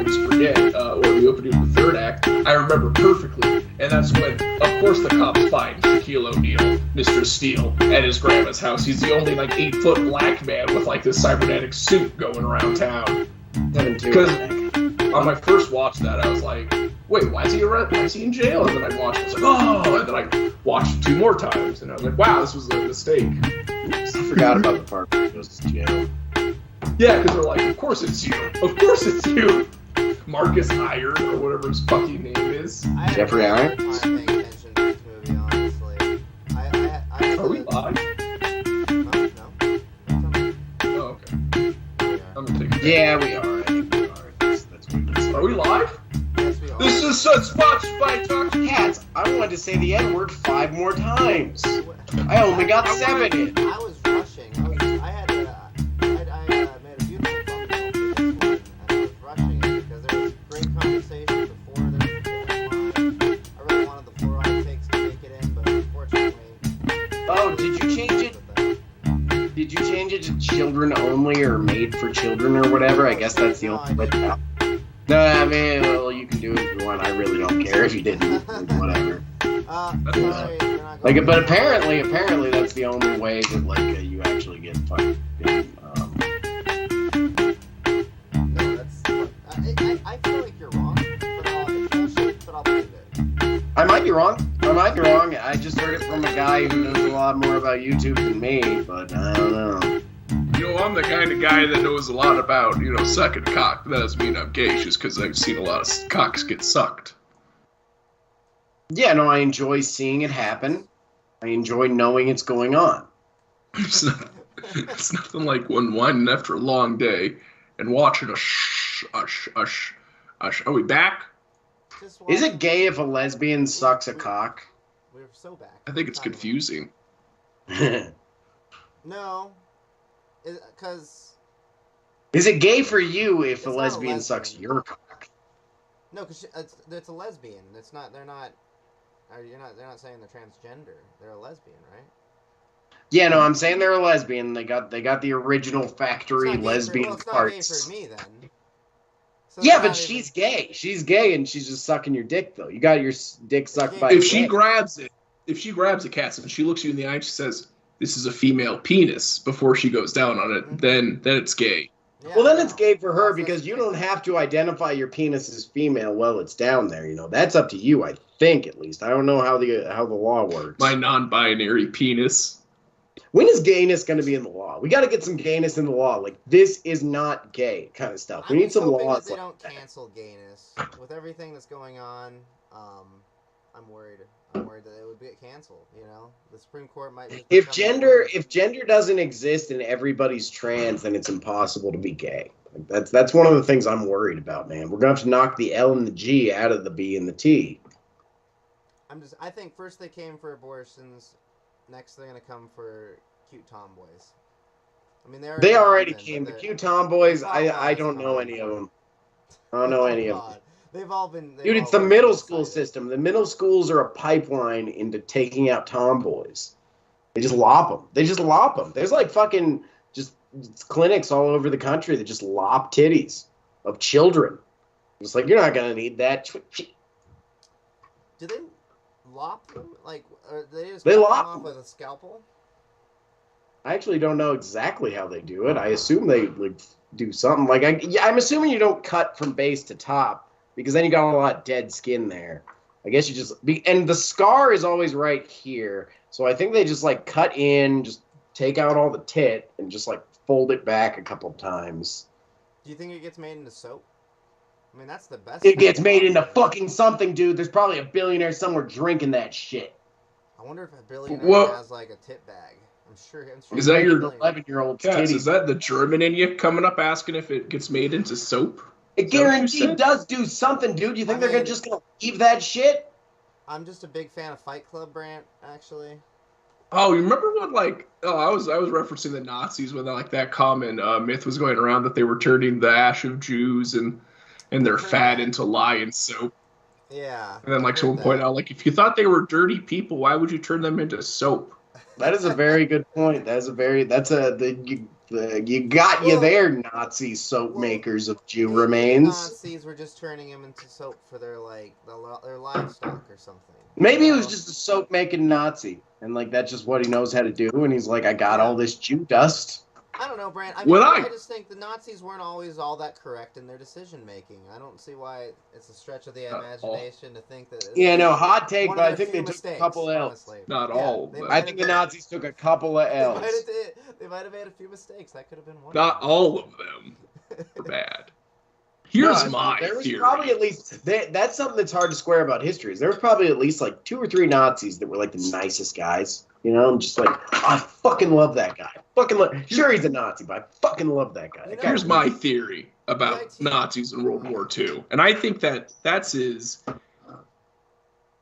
always forget, or the opening of the third act, I remember perfectly. And that's when, of course, the cops find Shaquille O'Neal, Mr. Steele, at his grandma's house. He's the only, like, 8-foot black man with, like, this cybernetic suit going around town. Because on my first watch that, I was like, wait, why is he in jail? And then I watched it, I was like, oh! And then I watched it 2 more times, and I was like, wow, this was a mistake. Oops, I forgot about the part where he goes to jail. Yeah, because they're like, of course it's you. Of course it's you. Marcus Iron, or whatever his fucking name is. Jeffrey Iron? I'm paying attention to this movie, honestly. Are we live? No. Oh, okay. I'm gonna take it. Yeah, we are. I think we are. That's what it is. Are we live? Yes, we are. This is sponsored by Talking Cats, I wanted to say the N-word 5 more times. I only got 7 in. I was rushing. I had made a beautiful thumbnail for this one, and I was rushing it because there was great conversation before there was line. I really wanted the 4 high takes to make it in, but unfortunately. Oh, did you change it? Did you change it to children only or made for children or whatever? I guess that's the only way. No, I mean, well, you can do it if you want. I really don't care if you didn't. Whatever. Sorry, you're not Like, going but apparently that's the only way that like you actually get fucking. No, that's. I feel like you're wrong, but I'll believe it. I might be wrong. I just heard it from a guy who knows a lot more about YouTube than me, but I don't know. You know, I'm the kind of guy that knows a lot about, sucking cock. That doesn't mean I'm gay, just because I've seen a lot of cocks get sucked. Yeah, no, I enjoy seeing it happen. I enjoy knowing it's going on. It's nothing like unwinding after a long day and watching Are we back? Just Is watch- it gay if a lesbian sucks a cock? We're so back. I think it's confusing. No, because Is it gay for you if It's a not a lesbian lesbian. sucks your cock? no, because it's a lesbian. It's not. They're not. They're not saying they're transgender. They're a lesbian, right? Yeah, no, I'm saying they're a lesbian. They got the original It's factory not gay lesbian it's not parts. gay for me then. So Yeah, it's but not she's even- gay. She's gay, and she's just sucking your dick, though. You got your dick sucked by. If she gay. grabs a cat and she looks you in the eye and she says, "This is a female penis," before she goes down on it, then it's gay. Yeah, Well, then I it's know. gay for her That's because you gay. don't have to identify your penis as female while it's down there. That's up to you. I think, at least. I don't know how the law works. My non-binary penis. When is gayness going to be in the law? We got to get some gayness in the law. Like, this is not gay kind of stuff. We I'm need just some hoping laws that they like don't that. cancel gayness with everything that's going on. I'm worried. I'm worried that it would get canceled. The Supreme Court might. Just If become gender doesn't exist and everybody's trans, then it's impossible to be gay. Like, that's one of the things I'm worried about, man. We're going to have to knock the L and the G out of the B and the T. I think first they came for abortions. Next they're gonna come for cute tomboys. I mean, They already have been, came. but The they're- cute tomboys, they've I all don't know gone. any of them. I don't know any of them. God. They've all been. Dude, it's the middle school system. The middle schools are a pipeline into taking out tomboys. They just lop them. There's like fucking just clinics all over the country that just lop titties of children. It's like, you're not going to need that. Do they lop them? Like, or they just They cut them lop off them. with a scalpel? I actually don't know exactly how they do it. I assume they like do something like I'm assuming you don't cut from base to top because then you got a lot of dead skin there. I guess you just and the scar is always right here. So I think they just like cut in, just take out all the tit and just like fold it back a couple of times. Do you think it gets made into soap? I mean, that's the best. It gets made into fucking something, dude. There's probably a billionaire somewhere drinking that shit. I wonder if a billionaire Well- has like a tit bag. I'm sure. Is that your 11-year-old Cats, titties? is that the German in you coming up asking if it gets made into soap? It Is that what you guaranteed said? does do something, dude. You think I they're mean- just gonna leave that shit? I'm just a big fan of Fight Club, Brant. Actually. Oh, you remember when I was referencing the Nazis when that common myth was going around that they were turning the ash of Jews and their fat into lion soap. Yeah. And then I someone heard pointed that. out if you thought they were dirty people, why would you turn them into soap? That is a very good point. The You got you Well- there, Nazi soap well, makers of Jew Maybe remains. The Nazis were just turning him into soap for their their livestock or something. Maybe he You was know? just a soap making Nazi, and like that's just what he knows how to do. And he's like, I got Yeah. all this Jew dust. I don't know, Brant. I mean, When I just think the Nazis weren't always all that correct in their decision making. I don't see why it's a stretch of the Not all. imagination to think that. It's Yeah, no, hot take, one but of I their think few they took mistakes, a couple L's. honestly. Not Yeah, all of they them. might I have think the been- Nazis took a couple of They L's. might have made a few mistakes. That could have been one. Not all of them are bad. Here's No, my there was theory. probably at least that's something that's hard to square about history. Is there was probably at least like 2 or 3 Nazis that were like the nicest guys. You know, I'm just like, I fucking love that guy. Sure, he's a Nazi, but I fucking love that guy. That guy Here's my theory about Yeah, Nazis in World War II, and I think that's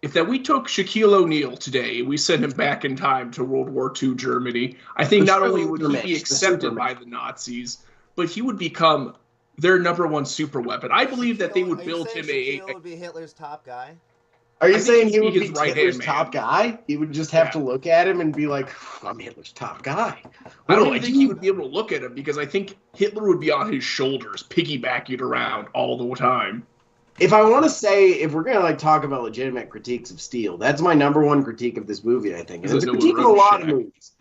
if that we took Shaquille O'Neal today, we sent him back in time to World War II Germany, I think The not only would he Supermensch, be the accepted Supermensch. by the Nazis, but he would become their #1 super weapon. I believe that they would Are you build saying him Shaquille would be Hitler's top guy? Are you I think saying he'd he be would his be right-hand Hitler's man. top guy? He would just have Yeah. to look at him and be like, I'm Hitler's top guy. I What don't do think he would be able to look at him because I think Hitler would be on his shoulders, piggybacking around all the time. If I want to say, if we're going to like talk about legitimate critiques of Steel, that's my #1 critique of this movie, I think. And it's a No one critique of a wrote lot of Shaq. movies.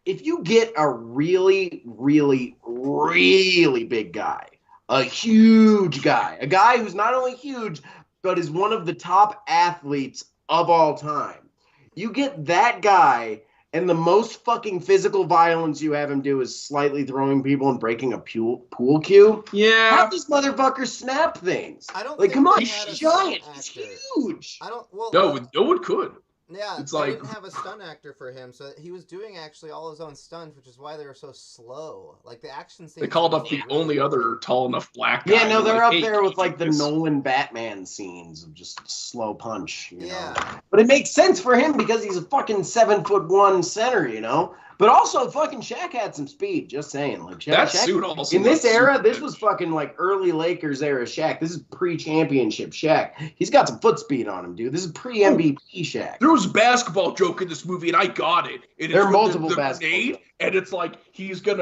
If you get a really, really, really big guy, a huge guy, a guy who's not only huge, but is one of the top athletes of all time, you get that guy, and the most fucking physical violence you have him do is slightly throwing people and breaking a pool cue. Yeah. How does motherfucker snap things? I don't Like, think come on, they he's had a giant. stunt He's actor. huge. I don't. Well, No one could. yeah, it's they like- didn't have a stunt actor for him, so he was doing actually all his own stunts, which is why they were so slow. Like the action scenes. They called up the only other tall enough black guy. Yeah, no, they're like, up "Hey, there with can you like the do this?" Nolan Batman scenes of just slow punch. You know? Yeah. But it makes sense for him because he's a fucking 7'1" center, you know. But also, fucking Shaq had some speed. Just saying, like That Shaq, suit also in this looks era, super this good. was fucking like early Lakers era Shaq. This is pre-championship Shaq. He's got some foot speed on him, dude. This is pre-MVP Shaq. There was a basketball joke in this movie, and I got it. And There are with multiple the basketball grenade, jokes. and it's like he's got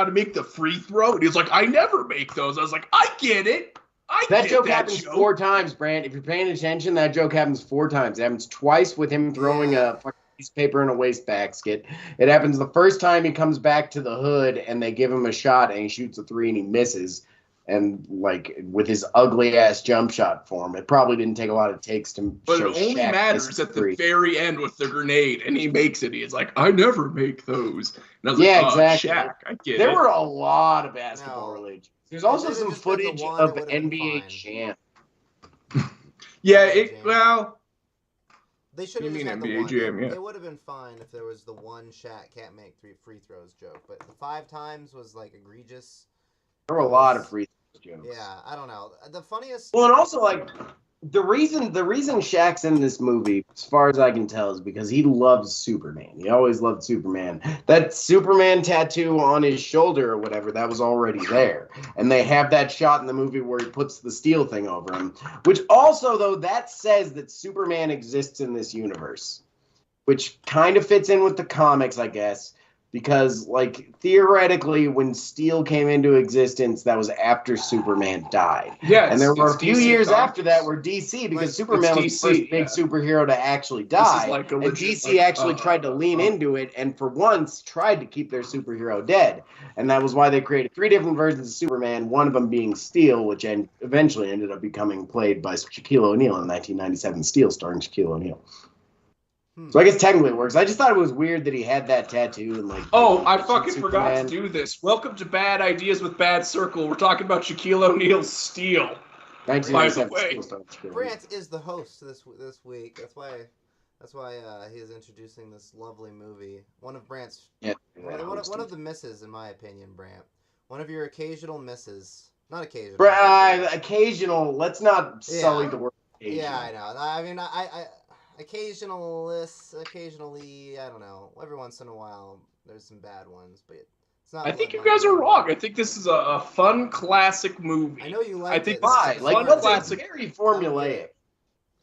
to make the free throw, and he's like, I never make those. I was like, I get it. That get joke that happens joke. 4 times, Brant. If you're paying attention, that joke happens 4 times. It happens twice with him throwing Yeah. a fucking piece of paper in a wastebasket. It happens the first time he comes back to the hood and they give him a shot and he shoots a 3 and he misses. And like with his ugly ass jump shot form, it probably didn't take a lot of takes to But show it only Shaq matters missing at the 3. very end with the grenade, and he makes it. He's like, I never make those. And I was like, Yeah, oh, exactly. Shaq, I get There it. were a lot of basketball No. related. There's also If it had some just been the footage one, of it would've been NBA fine. Jam. Yeah, Jam. well, They should You have just mean had NBA the one. Jam, yeah. It would have been fine if there was the one Shaq can't make 3 free throws joke, but the 5 times was like egregious. There were a lot of free throws jokes. Yeah, I don't know. The funniest. Well, and also like the reason Shaq's in this movie, as far as I can tell, is because he loves Superman. He always loved Superman. That Superman tattoo on his shoulder or whatever, that was already there. And they have that shot in the movie where he puts the steel thing over him. Which also, though, that says that Superman exists in this universe. Which kind of fits in with the comics, I guess. Because, like, theoretically, when Steel came into existence, that was after Superman died. yeah. And there were a it's few DC years Comics. after that where DC, because Like, Superman was it's the first DC, big yeah. superhero to actually This is die. like a And legit, DC like, actually tried to lean into it and for once tried to keep their superhero dead. And that was why they created 3 different versions of Superman, one of them being Steel, which eventually ended up becoming played by Shaquille O'Neal in 1997, Steel starring Shaquille O'Neal. So I guess technically it works. I just thought it was weird that he had that tattoo and like. Oh, I fucking forgot Superman. to do this. Welcome to Bad Ideas with Bad Circle. We're talking about Shaquille O'Neal's Steel. 1997 By the way, Steel starring Shaquille O'Neal. Brant is the host this week. That's why he is introducing this lovely movie. One of Brant's Yeah, one of the misses, in my opinion, Brant. One of your occasional misses. Not occasional. Occasional. Let's not sully the word occasional. Yeah, I know. I mean, I occasionally, I don't know. Every once in a while, there's some bad ones, but it's not. I think you like guys my- are wrong. I think this is a fun classic movie. I know you like. I think it. Why? It's Like, fun what's classic. it's very formulaic.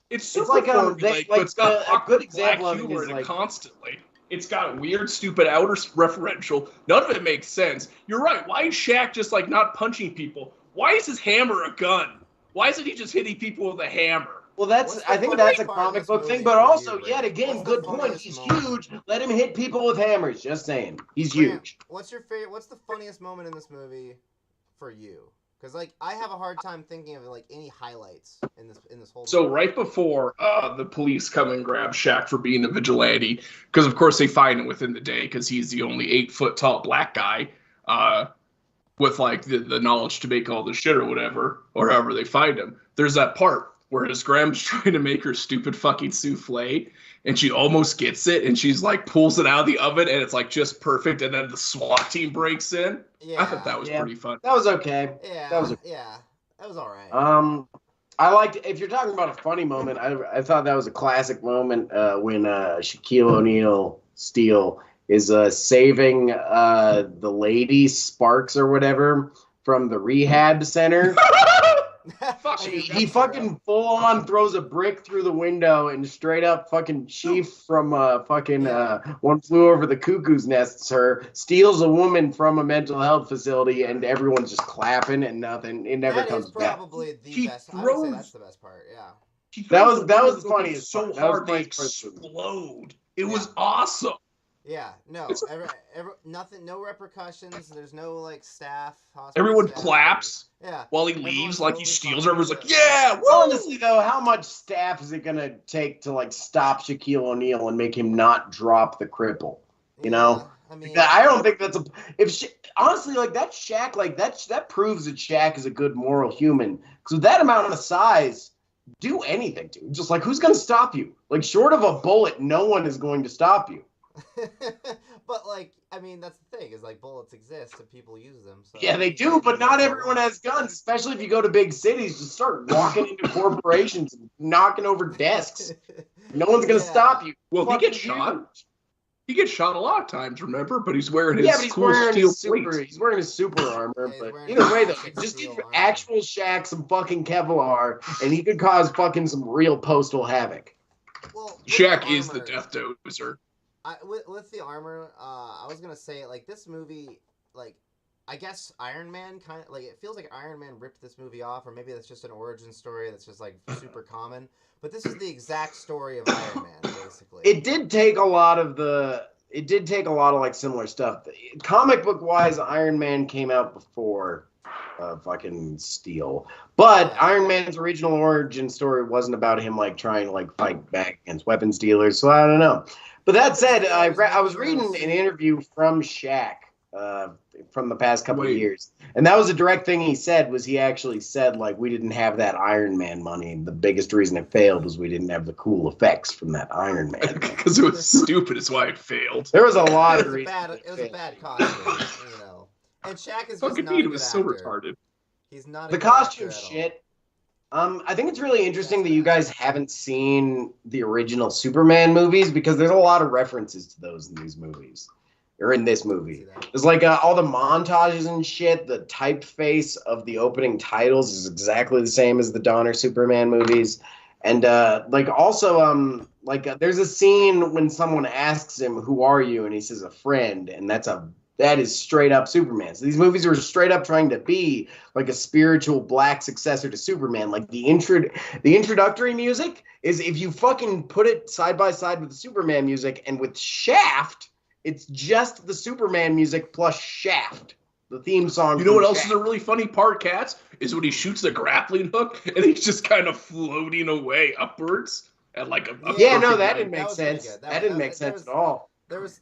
It's It's super like, formulaic, like but it's got a good awkward example black of it humor is in it like- constantly. It's got weird, stupid outer referential. None of it makes sense. You're right. Why is Shaq just like not punching people? Why is his hammer a gun? Why isn't he just hitting people with a hammer? Well, What's the I think that's a funniest part of comic this book thing, movie but for also, you, yet Rick? again, What's the good point. funniest He's moment? huge. Let him hit people with hammers. Just saying, he's Grant, huge. What's your favorite? What's the funniest moment in this movie for you? Because like I have a hard time thinking of like any highlights in this whole. So movie. right before the police come and grab Shaq for being a vigilante, because of course they find him within the day because he's the only 8 foot tall black guy with like the knowledge to make all the shit or whatever, or however they find him. There's that part where his grandma's trying to make her stupid fucking souffle, and she almost gets it, and she's like pulls it out of the oven, and it's like just perfect, and then the SWAT team breaks in. Yeah. I thought that was pretty fun. That was okay. Yeah. That was that was all right. I liked. If you're talking about a funny moment, I thought that was a classic moment when Shaquille O'Neal Steele is saving the lady Sparks or whatever from the rehab center. Fuck He fucking full on throws a brick through the window and straight up fucking Chief from One Flew Over the Cuckoo's Nest, steals a woman from a mental health facility, and everyone's just clapping and nothing. It never That comes is back. probably the He best. I would say throws- that's the best part. Yeah. That was the funniest so part. That was hard the they funniest part of the movie. explode. It was awesome. Yeah, no, It's- nothing, no repercussions. There's no like staff. hospital Everyone staff. claps Yeah. while he Everyone's leaves, like he totally steals fine her. Everyone's with like, it. "Yeah, woo!" Honestly, though, how much staff is it gonna take to like stop Shaquille O'Neal and make him not drop the cripple? You know? I mean, I don't think that's honestly, like that Shaq, like that proves that Shaq is a good moral human. Because with that amount of size, do anything, dude. Just like who's gonna stop you? Like short of a bullet, no one is going to stop you. but like, I mean, that's the thing is like bullets exist and people use them. So Yeah, they do, but not everyone has guns. Especially if you go to big cities, just start walking into corporations and knocking over desks. No one's gonna Yeah. stop you. Well, he Fucking gets shot. huge. He gets shot a lot of times, remember? But he's wearing his Yeah, but he's cool wearing steel his super. plates. He's wearing his super armor. Yeah, he's But wearing either his way, though, classic just steel give armor. actual Shaq some fucking Kevlar, and he could cause fucking some real postal havoc. Well, with Shaq the is the armor- death dozer. with the armor, I was gonna say like this movie, like I guess Iron Man kind of like it feels like Iron Man ripped this movie off, or maybe that's just an origin story that's just like super common. But this is the exact story of Iron Man, basically. It did take a lot of like similar stuff. Comic book wise, Iron Man came out before fucking Steel, but Iron Man's original origin story wasn't about him like trying to like fight back against weapons dealers. So I don't know. But that said, I was reading an interview from Shaq from the past couple of years, and that was a direct thing he said. Was he actually said like we didn't have that Iron Man money. The biggest reason it failed was we didn't have the cool effects from that Iron Man. Because it was stupid is why it failed. There was a lot it of was a reasons. bad, it was a bad costume, you know. And Shaq is just Fucking not a Pete good was so actor. retarded. He's not. A The good actor costume at all. shit. I think it's really interesting that you guys haven't seen the original Superman movies because there's a lot of references to those in these movies, or in this movie. There's like all the montages and shit. The typeface of the opening titles is exactly the same as the Donner Superman movies, and like also there's a scene when someone asks him, "Who are you?" and he says, "A friend," and that is straight up Superman. So these movies were straight up trying to be like a spiritual black successor to Superman. Like the introductory music is, if you fucking put it side by side with the Superman music and with Shaft, it's just the Superman music plus Shaft, the theme song. You know what from else Shaft. is a really funny part, Cats? Is when he shoots the grappling hook and he's just kind of floating away upwards at like a Yeah, no, perfect that angle. didn't make That was pretty sense. good. That didn't make sense at all. That was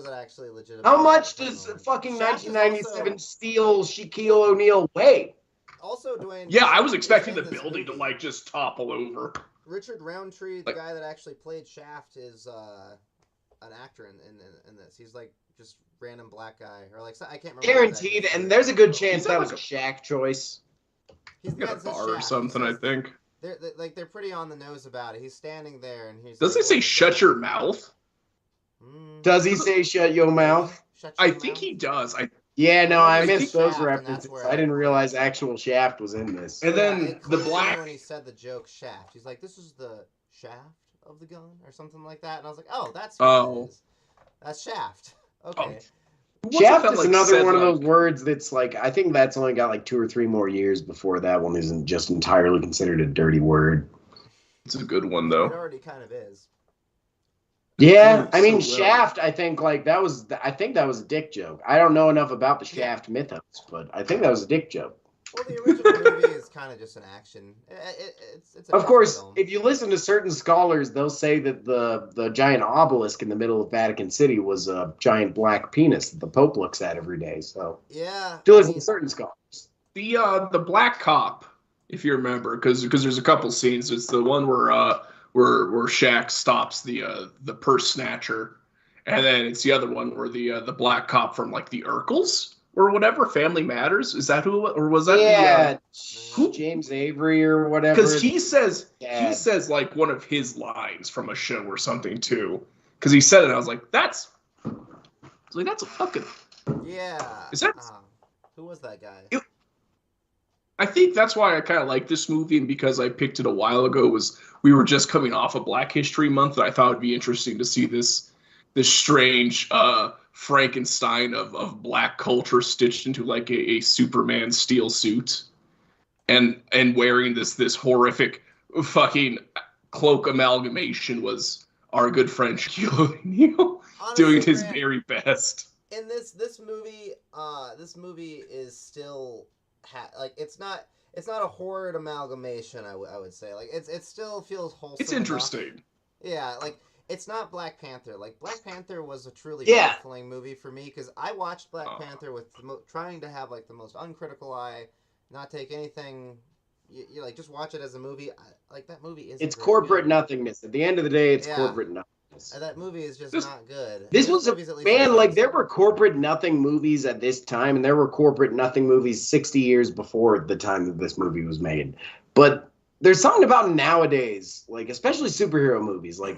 an actually legitimate. How much does fucking Shaft is 1997 Steel Shaquille O'Neal weigh? Also, Dwayne. Yeah, I was expecting the in this building to movie. like just topple over. Richard Roundtree, the Like- guy that actually played Shaft, is an actor in this. He's like just random black guy, or like I can't remember. Guaranteed, exactly. and there's a good chance He's that got was a like Shaq choice. He's Got a it says bar or Shaft. something, It I says- think. They're pretty on the nose about it. He's standing there and he's. Does like, it say "Oh, shut God." your mouth? Does he say shut your mouth? Shut I your think mouth? he does. Yeah, no, I I missed think those Shaft, and that's references. where I didn't realize actual Shaft was in this. And then it the clicked in black. when he said the joke Shaft. He's like, "This is the shaft of the gun," or something like that, and I was like, "Oh, that's what Oh. it is." That's Shaft. Okay. Shaft is another one of those words that's like, I think that's only got like 2 or 3 more years before that one isn't just entirely considered a dirty word. It's a good one, It though. already kind of is. Yeah, I mean, Shaft, I think that was a dick joke. I don't know enough about the Shaft mythos, but I think that was a dick joke. Well, the original movie is kind of just an action. It's of course, film. if you listen to certain scholars, they'll say that the giant obelisk in the middle of Vatican City was a giant black penis that the Pope looks at every day. So yeah, if you listen to certain scholars. The black cop, if you remember, because there's a couple scenes. It's the one where Shaq stops the purse snatcher, and then it's the other one where the black cop from like the Urkels or whatever, Family Matters. Is that who? Or was that James Avery or whatever? Because he says like one of his lines from a show or something too. Because he said it, and I was like, that's a fucking Is that? Who was that guy? I think that's why I kind of like this movie, and because I picked it a while ago, was we were just coming off of Black History Month, and I thought it'd be interesting to see this strange Frankenstein of black culture stitched into like a Superman steel suit, and wearing this horrific fucking cloak amalgamation was our good friend Shaquille O'Neal doing his very best. In this movie, this movie is still like it's not a horrid amalgamation. I would say like it still feels wholesome. It's interesting. Enough. Yeah, like. It's not Black Panther. Like, Black Panther was a truly baffling movie for me, because I watched Black Panther with trying to have, like, the most uncritical eye, not take anything, you like, just watch it as a movie. Like, that movie isn't It's corporate nothingness. At the end of the day, it's corporate nothingness. That movie is just not good. This was there were corporate nothing movies at this time, and there were corporate nothing movies 60 years before the time that this movie was made. But there's something about nowadays, like, especially superhero movies, like...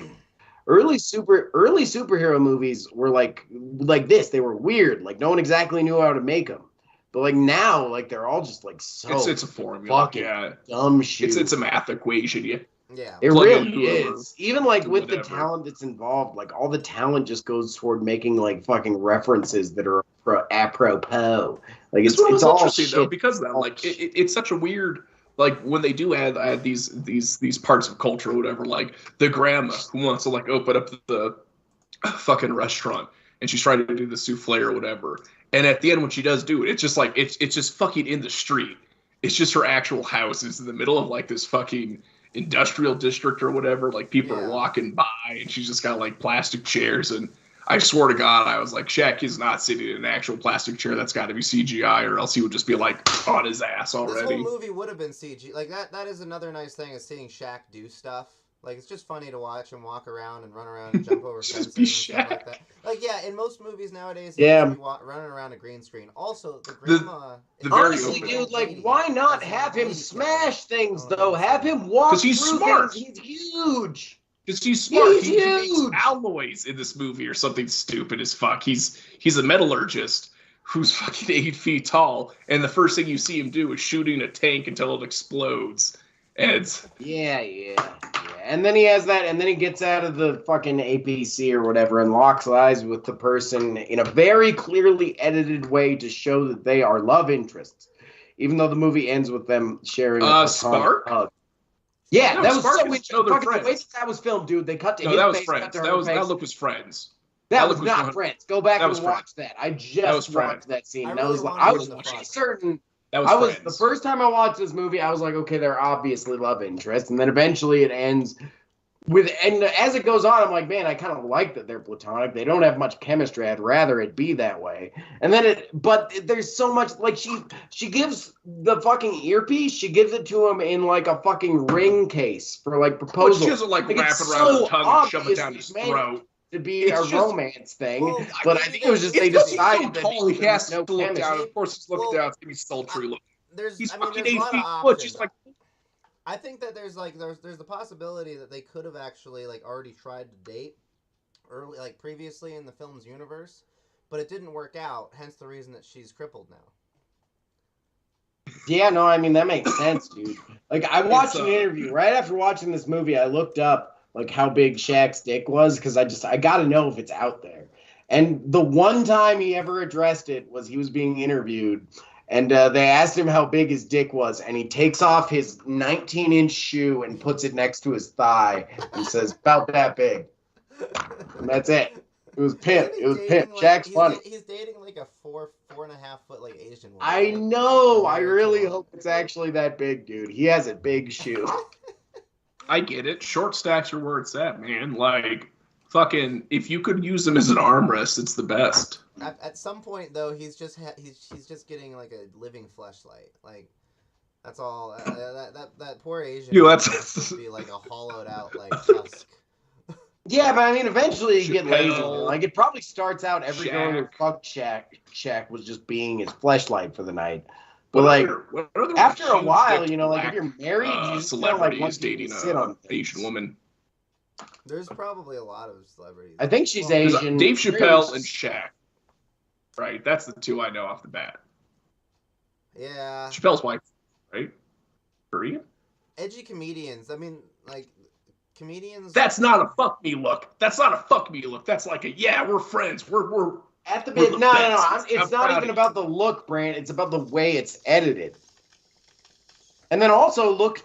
Early superhero movies were like this. They were weird. Like no one exactly knew how to make them. But like now, like they're all just like so. It's a formula. Fucking dumb shit. It's a math equation. Yeah. It really is. Even like with the talent that's involved, like all the talent just goes toward making like fucking references that are apropos. Like it's all interesting shit. Though because of that, like it's such a weird. Like when they do add these parts of culture or whatever, like the grandma who wants to like open up the fucking restaurant and she's trying to do the souffle or whatever, and at the end when she does do it, it's just like it's just fucking in the street. It's just her actual house is in the middle of like this fucking industrial district or whatever. Like people are walking by and she's just got like plastic chairs, and I swear to God, I was like, Shaq is not sitting in an actual plastic chair. That's got to be CGI, or else he would just be like on his ass already. This whole movie would have been CG. Like that is another nice thing is seeing Shaq do stuff. Like it's just funny to watch him walk around and run around and jump over fences and stuff like that. Like in most movies nowadays, he's running around a green screen. Also, the grandma. Honestly, dude, like why not have him smash things though? Have him walk. Because he's smart. Things. He's huge. Because he's smart. He huge. makes alloys in this movie or something stupid as fuck. He's a metallurgist who's fucking 8 feet tall, and the first thing you see him do is shooting a tank until it explodes. And it's and then he has that, and then he gets out of the fucking APC or whatever and locks eyes with the person in a very clearly edited way to show that they are love interests, even though the movie ends with them sharing a Spark. Yeah, that was so weird. The way that was filmed, dude. They cut to his face, cut to her face. That look was Friends. That was not Friends. Go back and watch that. I just watched that scene. I was pretty certain. The first time I watched this movie, I was like, okay, they're obviously love interests, and then eventually it ends with, and as it goes on, I'm like, man, I kind of like that they're platonic. They don't have much chemistry. I'd rather it be that way. And then but there's so much, like she gives the fucking earpiece. She gives it to him in like a fucking ring case for like proposal. But she doesn't like wrap it around her tongue and shove it down his throat. To be a romance thing, but I think it was just they decided that he has to look down. Of course, he's looking down. It's gonna be sultry looking. He's fucking 8 feet foot. She's like. I think that there's the possibility that they could have actually like already tried to date early, like previously in the film's universe, but it didn't work out. Hence the reason that she's crippled now. Yeah, no, I mean that makes sense, dude. Like I watched an interview right after watching this movie. I looked up like how big Shaq's dick was because I got to know if it's out there. And the one time he ever addressed it was he was being interviewed, and they asked him how big his dick was, and he takes off his 19-inch shoe and puts it next to his thigh and says, "About that big." And that's it. It was pimp. It was pimp. Shaq's funny. He's dating like a 4.5 foot like Asian woman. I know. I really hope it's actually that big, dude. He has a big shoe. I get it. Short stacks are where it's at, man. Like, fucking, if you could use them as an armrest, it's the best. At some point, though, he's just getting like a living fleshlight. Like, that's all. That poor Asian. Yo, would that's be like a hollowed out like husk. Yeah, but I mean, eventually you get lazy. Chappelle, Like, it probably starts out every girl who Shaq. fucked Shaq was just being his fleshlight for the night. But like, after a while, you know, like if you're married, you just kind of like want celebrities to dating sit on an things. Asian woman. There's probably a lot of celebrities. I think she's Well, Asian. Dave Chappelle and Shaq. Right, that's the two I know off the bat. Yeah. Chappelle's wife, right? Korean? Edgy comedians. I mean, like, comedians. That's not a fuck me look. That's not a fuck me look. That's like a, yeah, we're friends. We're At the We're bit, the no. best. It's I'm not proud even of about the look, Brand. It's about the way it's edited. And then also look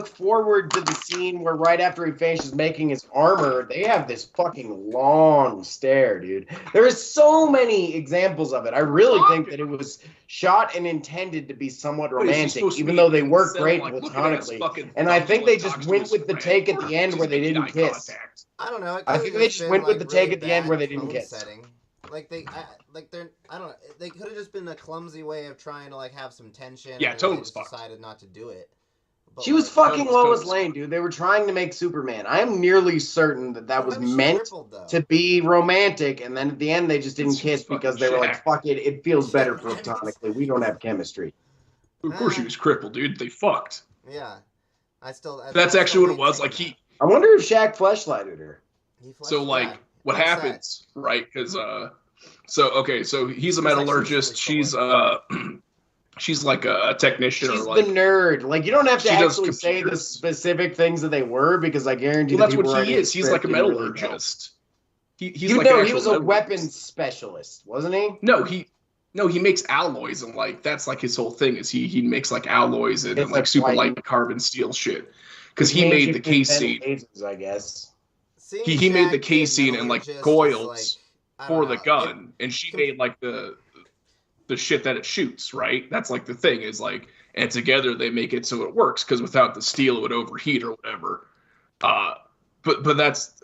forward to the scene where right after he finishes making his armor, they have this fucking long stare, dude. There is so many examples of it. I really think that it was shot and intended to be somewhat romantic, even though they work great platonically. And I think they just went with the take at the end where they didn't kiss. I don't know. It I could've think they just been, went with like, the take really at the end bad where they didn't tone kiss. setting. Like they're I don't know. They could have just been a clumsy way of trying to like have some tension. Yeah, and tone they was just fucked. decided not to do it. But, She was like, fucking Totes, Lois totes. Lane, dude. They were trying to make Superman. I am nearly certain that was maybe she meant crippled, though. to be romantic, and then at the end they just didn't It's kiss fucking because they were like, Shaq. "Fuck it, it feels better platonically. We don't have chemistry." Of course she was crippled, dude. They fucked. Yeah, That's actually what it was. Like I wonder if Shaq fleshlighted her. so like what happens, right? Because so he's a He's metallurgist. actually She's like a technician She's or like the nerd. Like you don't have to She does actually say the computers. specific things that they were because I guarantee well, the that's people what writing he is. the He's like a script didn't really know. metallurgist. He's You like know, an he actual was a metallurgist. weapons specialist, wasn't he? No, he makes alloys and like that's like his whole thing is he makes like alloys and, It's like like super light- light carbon steel shit because he Ancient made the casing. lasers, I guess. He made the casing and like coils for the gun, and she Com- made like the shit that it shoots. Right, that's like the thing is like, and together they make it so it works because without the steel it would overheat or whatever. But that's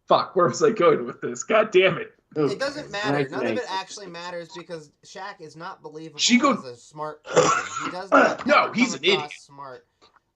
fuck. Where was I going with this? God damn it. It doesn't matter. Nice, None of it nice. actually matters because Shaq is not believable as a smart person. He does not No, ever he's come an across idiot. smart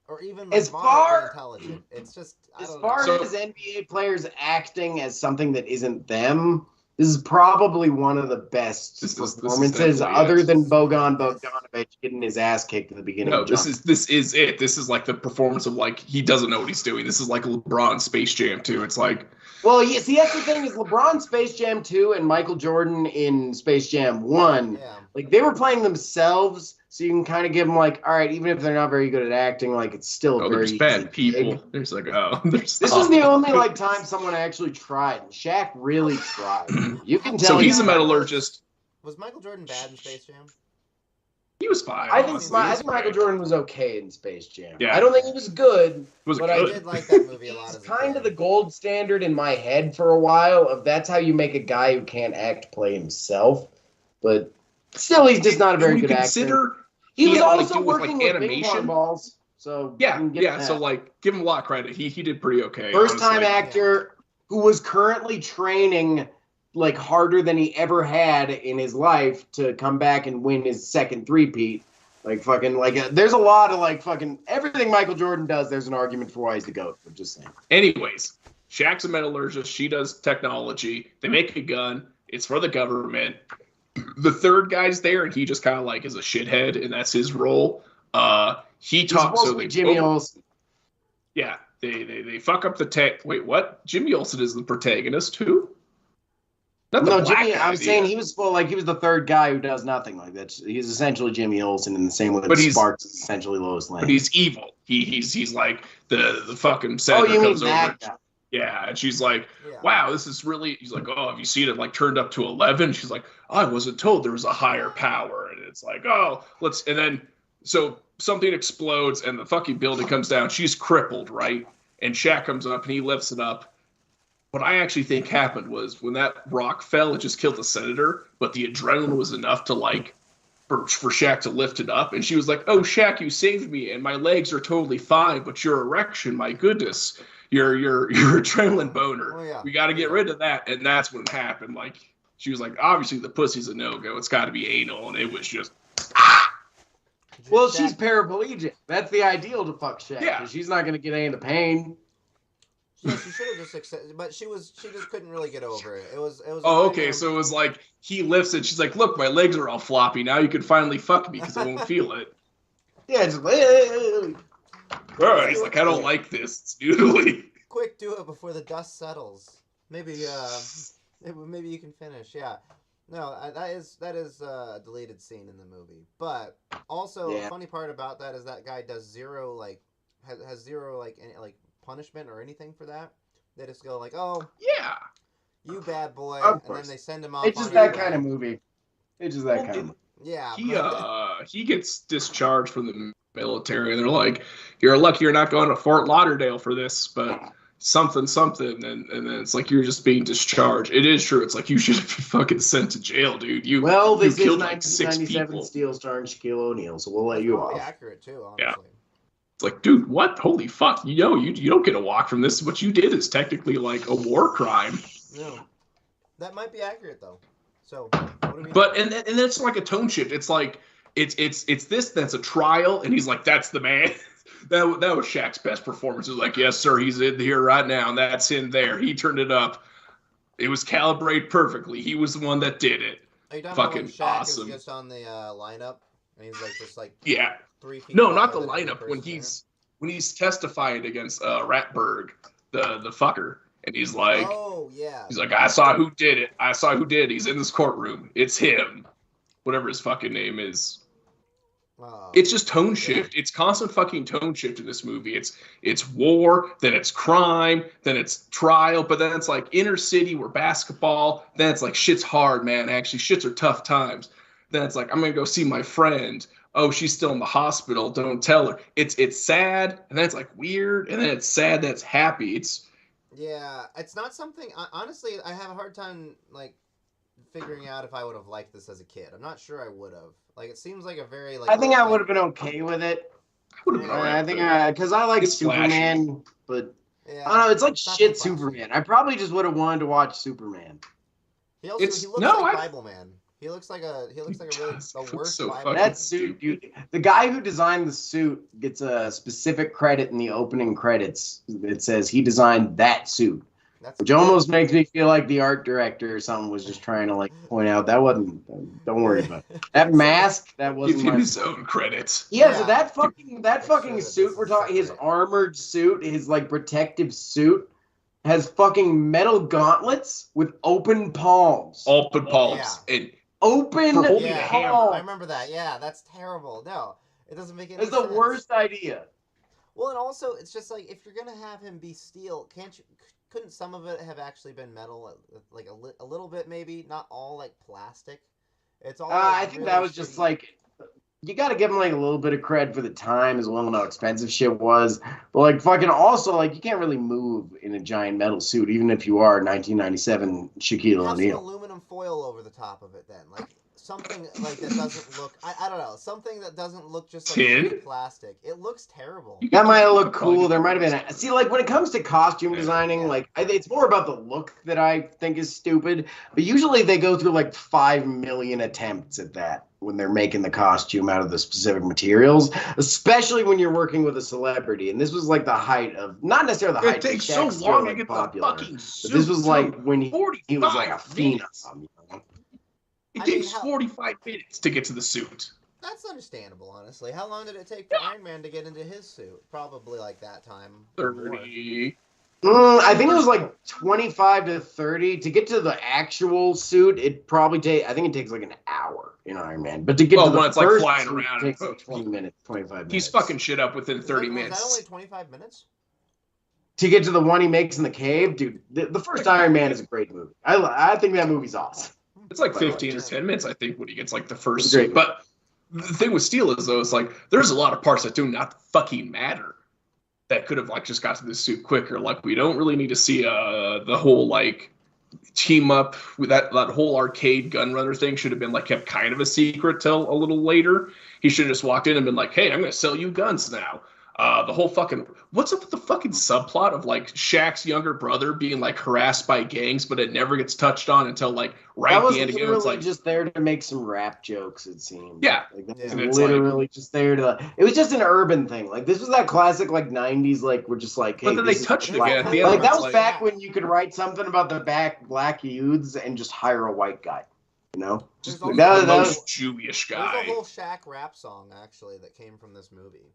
or even As like, far- moderately intelligent. It's just I As don't far know. So- as NBA players acting as something that isn't them, this is probably one of the best This is performances definitely other it. than Bogdanovich getting his ass kicked at the beginning. No, of this Jump. is it. This is like the performance of like he doesn't know what he's doing. This is like LeBron Space Jam too. It's like Well, yeah, see, that's the thing is LeBron Space Jam 2 and Michael Jordan in Space Jam 1, Yeah. like they were playing themselves, so you can kind of give them like, all right, even if they're not very good at acting, like it's still oh, very there's bad easy people. gig. There's like there's This was the only like time someone actually tried. And Shaq really tried. You can tell. so he's a tried. metallurgist. Was Michael Jordan bad in Space Jam? He was fine. I think honestly. He was Michael fine. Jordan was okay in Space Jam. Yeah. I don't think he was good. Was but I good. did like that movie a lot. He's As a kind kid. of the gold standard in my head for a while of that's how you make a guy who can't act play himself. But still, he's just not a very When you good actor. consider He was had to, like, also do with, like, working with ping animation. pong balls. So yeah, you can get yeah. that. So like, give him a lot of credit. He did pretty okay. First time honestly. actor who was currently training like harder than he ever had in his life to come back and win his second three-peat. Like fucking like there's a lot of like fucking everything Michael Jordan does. There's an argument for why he's the GOAT. I'm just saying. Anyways, Shaq's a metallurgist. She does technology. They make a gun. It's for the government. The third guy's there, and he just kind of like is a shithead, and that's his role. He He's talks. supposed So to be they, Jimmy Olsen. yeah, they fuck up the tech. Wait, what? Jimmy Olsen is the protagonist. Who? Not the No, black Jimmy. guy, I'm saying he was he was the third guy who does nothing like that. He's essentially Jimmy Olsen in the same way that But he's- Sparks is essentially Lois Lane. but he's evil. He's like the fucking oh, senator you mean comes over. that guy? Yeah, and she's like, Yeah. wow, this is really. He's like, oh, have you seen it like turned up to 11? She's like, I wasn't told there was a higher power, and it's like, oh, let's. And then so something explodes, and the fucking building comes down. She's crippled, right? And Shaq comes up and he lifts it up. What I actually think happened was when that rock fell, it just killed the senator, but the adrenaline was enough to like for Shaq to lift it up. And she was like, oh, Shaq, you saved me, and my legs are totally fine, but your erection, my goodness, your adrenaline boner. Oh, yeah. We got to get rid of that. And that's when it happened. Like, she was like, obviously the pussy's a no-go. It's got to be anal. And it was just, Well, she's paraplegic. That's the ideal to fuck Shaq. Yeah. 'Cause she's not going to get any of the pain. Yeah, she should have just accepted, but she just couldn't really get over it. It was. oh, okay. So it was like, he lifts it. She's like, look, my legs are all floppy. Now you can finally fuck me because I won't feel it. Yeah, it's All right. He's like, I don't like this. It's noodly. Quick, do it before the dust settles. Maybe maybe you can finish. Yeah. No, that is a deleted scene in the movie. But also, Yeah. a funny part about that is that guy does zero like has zero like any like punishment or anything for that. They just go like, "Oh, Yeah. you bad boy," Of and course. then they send him off. It's just on that his kind of way. movie. It's just that Well, kind of movie. Yeah. He gets discharged from the military, and they're like, "You're lucky you're not going to Fort Lauderdale for this, but something, and then it's like you're just being discharged." It is true. It's like you should have been fucking sent to jail, dude. Well, this you is killed like 6 1997 people. Steel starring Shaquille O'Neal, so we'll let you Probably off. accurate too, Yeah. honestly. It's like, dude, what? Holy fuck! You know, you don't get a walk from this. What you did is technically like a war crime. No. That might be accurate though. So, what do we But and that's like a tone shift. It's like it's this that's a trial, and he's like, that's the man. that was Shaq's best performance. It was like, yes, sir, he's in here right now, and that's in there. He turned it up. It was calibrated perfectly. He was the one that did it. Are you talking fucking about when Shaq awesome. is just on the lineup and he's like just like Yeah. 3 feet? No, not the taller than every lineup. When person he's testifying against Ratberg, the fucker, and he's like. there? Oh yeah. He's like, I saw who did it. I saw who did it. He's in this courtroom. It's him. Whatever his fucking name is. It's just tone shift. It's constant fucking tone shift in this movie. It's war, then it's crime, then it's trial, but then it's like inner city where basketball, then it's like shit's hard, man. Actually, shits are tough times. Then it's like, I'm gonna go see my friend. Oh, she's still in the hospital. Don't tell her. It's sad, and then it's like weird, and then it's sad that's happy. Yeah, it's not something. Honestly, I have a hard time like figuring out if I would have liked this as a kid. I'm not sure I would have. Like, it seems like a very like. I think I would have been okay with it. I would have been alright. I think because I like It's Superman, but Yeah, I don't know. It's like not shit flashy. Superman. I probably just would have wanted to watch Superman. He also It's- he looks no, like I- Bible Man. He looks like a really does. the He looks worst so Bible fucking- Man. That suit, dude. The guy who designed the suit gets a specific credit in the opening credits. It says he designed that suit, That's which almost makes me feel like the art director or something was just trying to like point out that wasn't. Don't worry about it. That mask. That Give wasn't him my. his own credits. Yeah, Yeah. so that fucking sure suit this we're is talking, his separate. armored suit, his like protective suit, has fucking metal gauntlets with open palms. Open palms. And Open For holding a hammer. I palms. remember that. Yeah, that's terrible. No, it doesn't make any It's sense. the worst idea. Well, and also, it's just like if you're gonna have him be steel, can't you? Couldn't some of it have actually been metal, like a little bit maybe, not all like plastic? It's all. I think that was just shitty- like you got to give him like a little bit of cred for the time as well and how expensive shit was. But like fucking also like you can't really move in a giant metal suit even if you are 1997 Shaquille have some O'Neal. aluminum foil over the top of it, then like something like that doesn't look. I don't know, something that doesn't look just like Tin? shitty plastic. It looks terrible. That might have looked cool. There might have been. See, like when it comes to costume designing, like it's more about the look that I think is stupid. But usually they go through like 5 million attempts at that when they're making the costume out of the specific materials, especially when you're working with a celebrity. And this was like the height of not necessarily the height. it takes but so Shaq's still, long to like, get popular. the fucking But suit. this was like too. when he was like a 45 minutes. phenom. You know? It I mean, takes how- 45 minutes to get to the suit. That's understandable, honestly. How long did it take for Iron Man to get into his suit? Probably like that time. or more. 30. I think it was like 25 to 30 to get to the actual suit. It probably I think it takes like an hour in Iron Man, but to get Well, to the when it's, like, first flying suit, around it takes and- like 20 minutes, 25 minutes. He's fucking shit up within 30 Was that minutes. only 25 minutes? to get to the one he makes in the cave, dude. The first Iron Man is a great movie. I think that movie's awesome. It's like 15 or 10 minutes, I think, when he gets like the first Great. suit. But the thing with Steel is, though, it's like there's a lot of parts that do not fucking matter that could have like just got to this suit quicker. Like we don't really need to see the whole like team up with that whole arcade gunrunner thing should have been like kept kind of a secret till a little later. He should have just walked in and been like, "Hey, I'm going to sell you guns now." The whole fucking what's up with the fucking subplot of like Shaq's younger brother being like harassed by gangs, but it never gets touched on until like right at the end again. It's like just there to make some rap jokes. It seemed. Yeah, like that was literally just there to. It was just an urban thing. Like this was that classic like '90s. Like we're just like, hey, but then they touched it again. At the end, like that was back when you could write something about the black youths and just hire a white guy. You know, just like, that was Jewish guy. There's a whole Shaq rap song actually that came from this movie.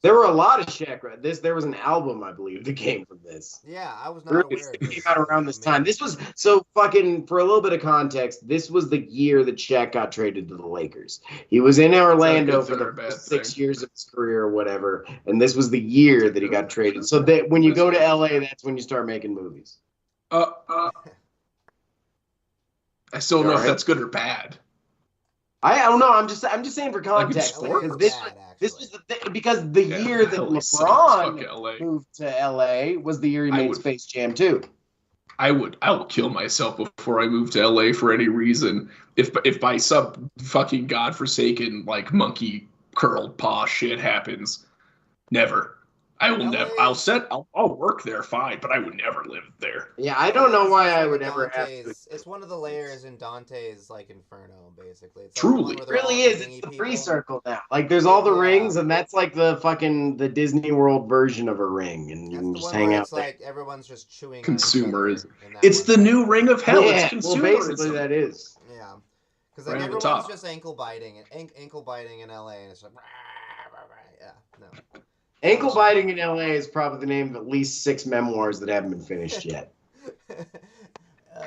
There were a lot of Shaq. There was an album, I believe, that came from this. Yeah, I was not aware. It came out around this time. This was so fucking. For a little bit of context, this was the year that Shaq got traded to the Lakers. He was in Orlando for the first 6 years of his career or whatever, and this was the year that he got traded. So that when you go to LA, that's when you start making movies. I still don't know if that's good or bad. I don't know. I'm just saying for context. Like this was because the year that LeBron moved to LA was the year he made Space Jam 2. I will kill myself before I move to LA for any reason. If by some fucking godforsaken like monkey curled paw shit happens, never. I will never. I'll work there fine, but I would never live there. Yeah, I don't know why I would ever have to. It's one of the layers in Dante's like Inferno, basically. It's Truly, like it really is. It's the free circle now. Like, there's all the rings, and that's like the Disney World version of a ring, and you can just hang out. It's like everyone's just chewing. Consumerism. It's the new ring of hell. Yeah, it's consumerism. well, basically that is. Yeah, because like everyone's just ankle biting in LA, and it's like, yeah, no. Ankle biting in LA is probably the name of at least 6 memoirs that haven't been finished yet.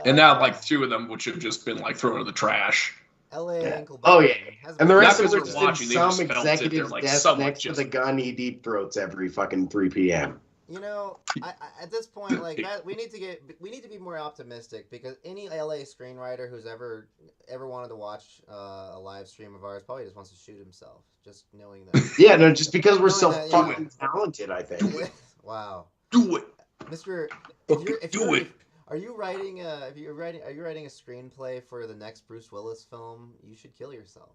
And now, like, 2 of them, which have just been like thrown in the trash. LA ankle biting. Oh yeah, and the rest rest of them are just in some executive's desk next to the gun he deep throats every fucking 3 p.m. You know, I, at this point, like we need to be more optimistic, because any LA screenwriter who's ever wanted to watch a live stream of ours probably just wants to shoot himself, just knowing that. Yeah, no, just because we're so fucking talented, I think. Do it. Wow. Do it, Mr. Are you writing a screenplay for the next Bruce Willis film? You should kill yourself.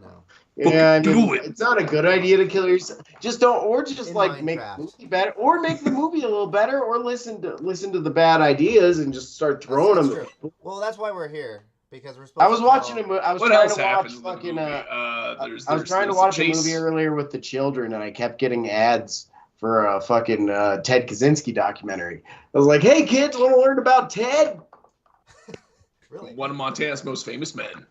No. Yeah, I mean, it's not a good idea to kill yourself. Just don't, or just like make the movie better, or make the movie a little better, or listen to the bad ideas and just start throwing them. True. Well, that's why we're here, because we're supposed. I was watching a movie. I was trying to watch fucking. I was trying to watch a movie earlier with the children, and I kept getting ads for a fucking Ted Kaczynski documentary. I was like, "Hey kids, want to learn about Ted?" Really? One of Montana's most famous men.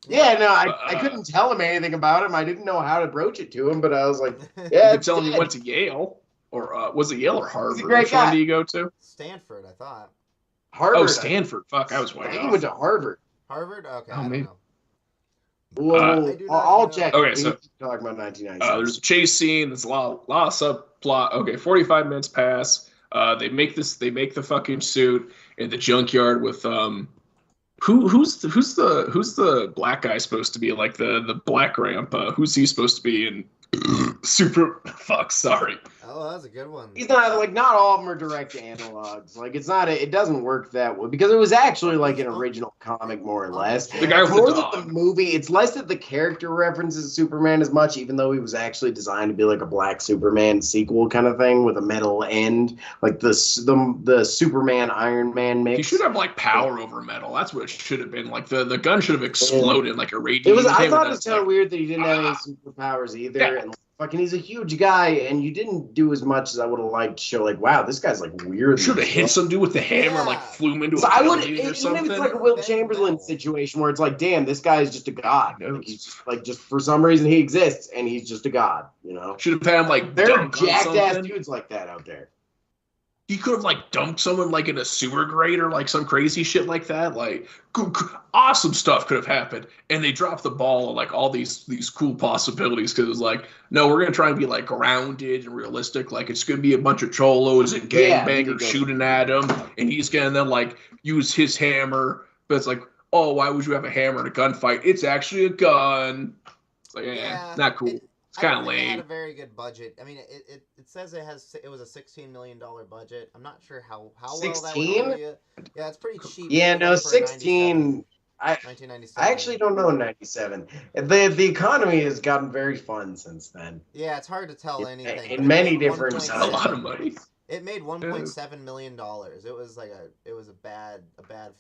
Yeah, no, I couldn't tell him anything about him. I didn't know how to broach it to him, but I was like, yeah. You could tell him you went to Yale, or was it Yale or Harvard? He's a great guy. Which one do you go to? Stanford, I thought. Harvard. Oh, Stanford. Fuck, I was way off. He went to Harvard. Harvard? Okay, oh, maybe. Well, I'll check. Okay, so talking about 1996. There's a chase scene. There's a lot of subplot. Okay, 45 minutes pass. They make the fucking suit in the junkyard with Who's the black guy supposed to be, like the black grandpa? Who's he supposed to be in Super? Fuck, sorry. Oh, that's a good one. He's not all of them are direct analogs. Like it doesn't work that way, because it was actually like an original comic more or less. The guy with more the dog. That the movie, it's less that the character references Superman as much, even though he was actually designed to be like a Black Superman sequel kind of thing with a metal end, like the Superman Iron Man mix. He should have like power over metal. That's what it should have been. Like the gun should have exploded like a radiation. I thought it was kind of weird that he didn't have any superpowers either. Yeah. And fucking, he's a huge guy, and you didn't do as much as I would have liked to show. Like, wow, this guy's like weird. Should have hit some dude with the hammer, like flew him into so a building or something. Even if it's like a Wilt Chamberlain situation where it's like, damn, this guy is just a god. Like, he's like, just for some reason he exists, and he's just a god. You know, should have had him like. There are jacked ass dudes like that out there. he could have like dumped someone like in a sewer grate or like some crazy shit like that. Like awesome stuff could have happened, and they dropped the ball on like all these cool possibilities because it was like, no, we're gonna try and be like grounded and realistic. Like it's gonna be a bunch of cholos and gangbangers shooting at him, and he's gonna then like use his hammer. But it's like, oh, why would you have a hammer in a gunfight? It's actually a gun. It's like, not cool. It's kind of lame. It had a very good budget. I mean, it says it was a $16 million budget. I'm not sure how well that would be. Yeah, it's pretty cheap. Yeah, no, 16. I actually don't know 97. The economy has gotten very fun since then. Yeah, it's hard to tell anything. In many different times. A lot of money. It made $1.7 million. It was a bad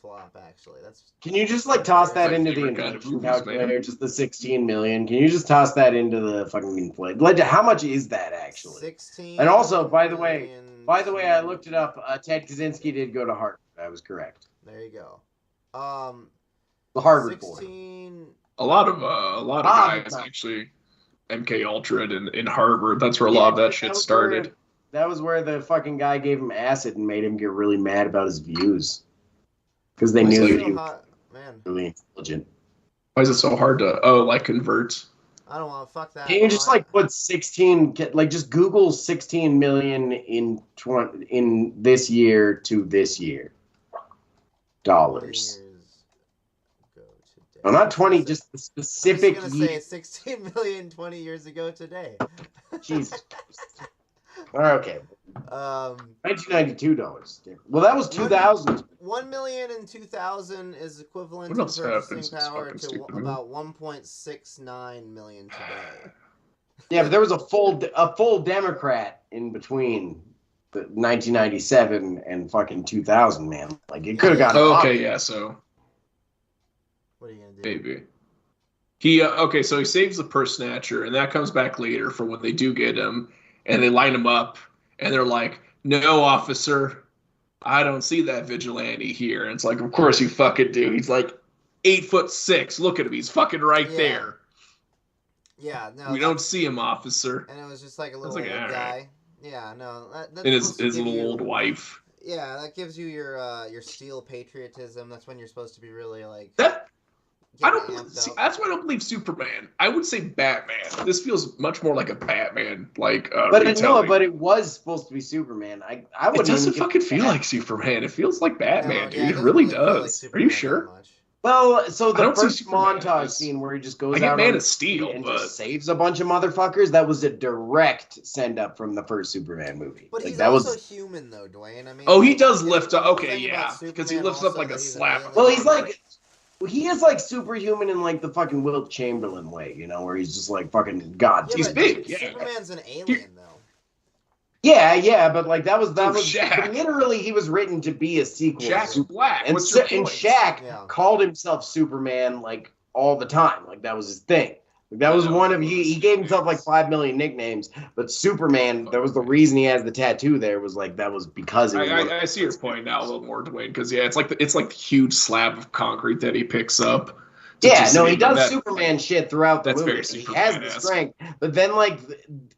flop actually. Can you just like toss that into the inflation calculator? Just the 16 million. Can you just toss that into the fucking inflation? Like, how much is that actually? 16. And also, by the way, I looked it up. Ted Kaczynski did go to Harvard. I was correct. There you go. The Harvard 16. A lot of guys actually. MK Ultra in Harvard. That's where a lot of that shit started. That was where the fucking guy gave him acid and made him get really mad about his views. Because they knew that he was really intelligent. Why is it so hard to, convert? I don't want to fuck that. Can you just, put 16, just Google 16 million in this year to this year? Dollars. No, not 20, just the specific year. I was going to say 16 million 20 years ago today. Jesus Christ. Okay. 1992 dollars. Well, that was 2000. 1 million in 2000 is equivalent to purchasing power to about 1.69 million today. Yeah, but there was a full Democrat in between the 1997 and fucking 2000, man. Like it could have gotten. Okay, yeah. So. What are you gonna do? Maybe. So he saves the purse snatcher, and that comes back later for when they do get him. And they line him up, and they're like, "No, officer, I don't see that vigilante here." And it's like, of course you fucking do. He's like 8'6". Look at him. He's fucking right there. Yeah, no. We don't see him, officer. And it was just like a little old guy. Right. Yeah, no. And his little old wife. Yeah, that gives you your steel patriotism. That's when you're supposed to be really like. That's why I don't believe Superman. I would say Batman. This feels much more like a Batman, but it was supposed to be Superman. I would. It doesn't fucking feel like Superman. It feels like Batman, dude. It really does. Are you sure? Well, so the first montage scene where he just goes out Man of Steel and just saves a bunch of motherfuckers, that was a direct send up from the first Superman movie. But he's also human though, Dwayne. I mean, he does lift up. Okay, yeah, because he lifts up like a slap. Well, he's like. He is like superhuman in like the fucking Wilt Chamberlain way, where he's just like fucking God. He's big. Yeah. Superman's an alien though. Yeah, but like that was Shaq. Literally he was written to be a sequel. Shaq's black. And Shaq called himself Superman like all the time. Like that was his thing. That was one of he gave himself like 5 million nicknames, but Superman, that was the reason he has the tattoo there, was like that was because I see your point now a little more, Dwayne, because it's like the huge slab of concrete that he picks up. Yeah, no, he does Superman shit throughout the movie. Very he has the strength, but then like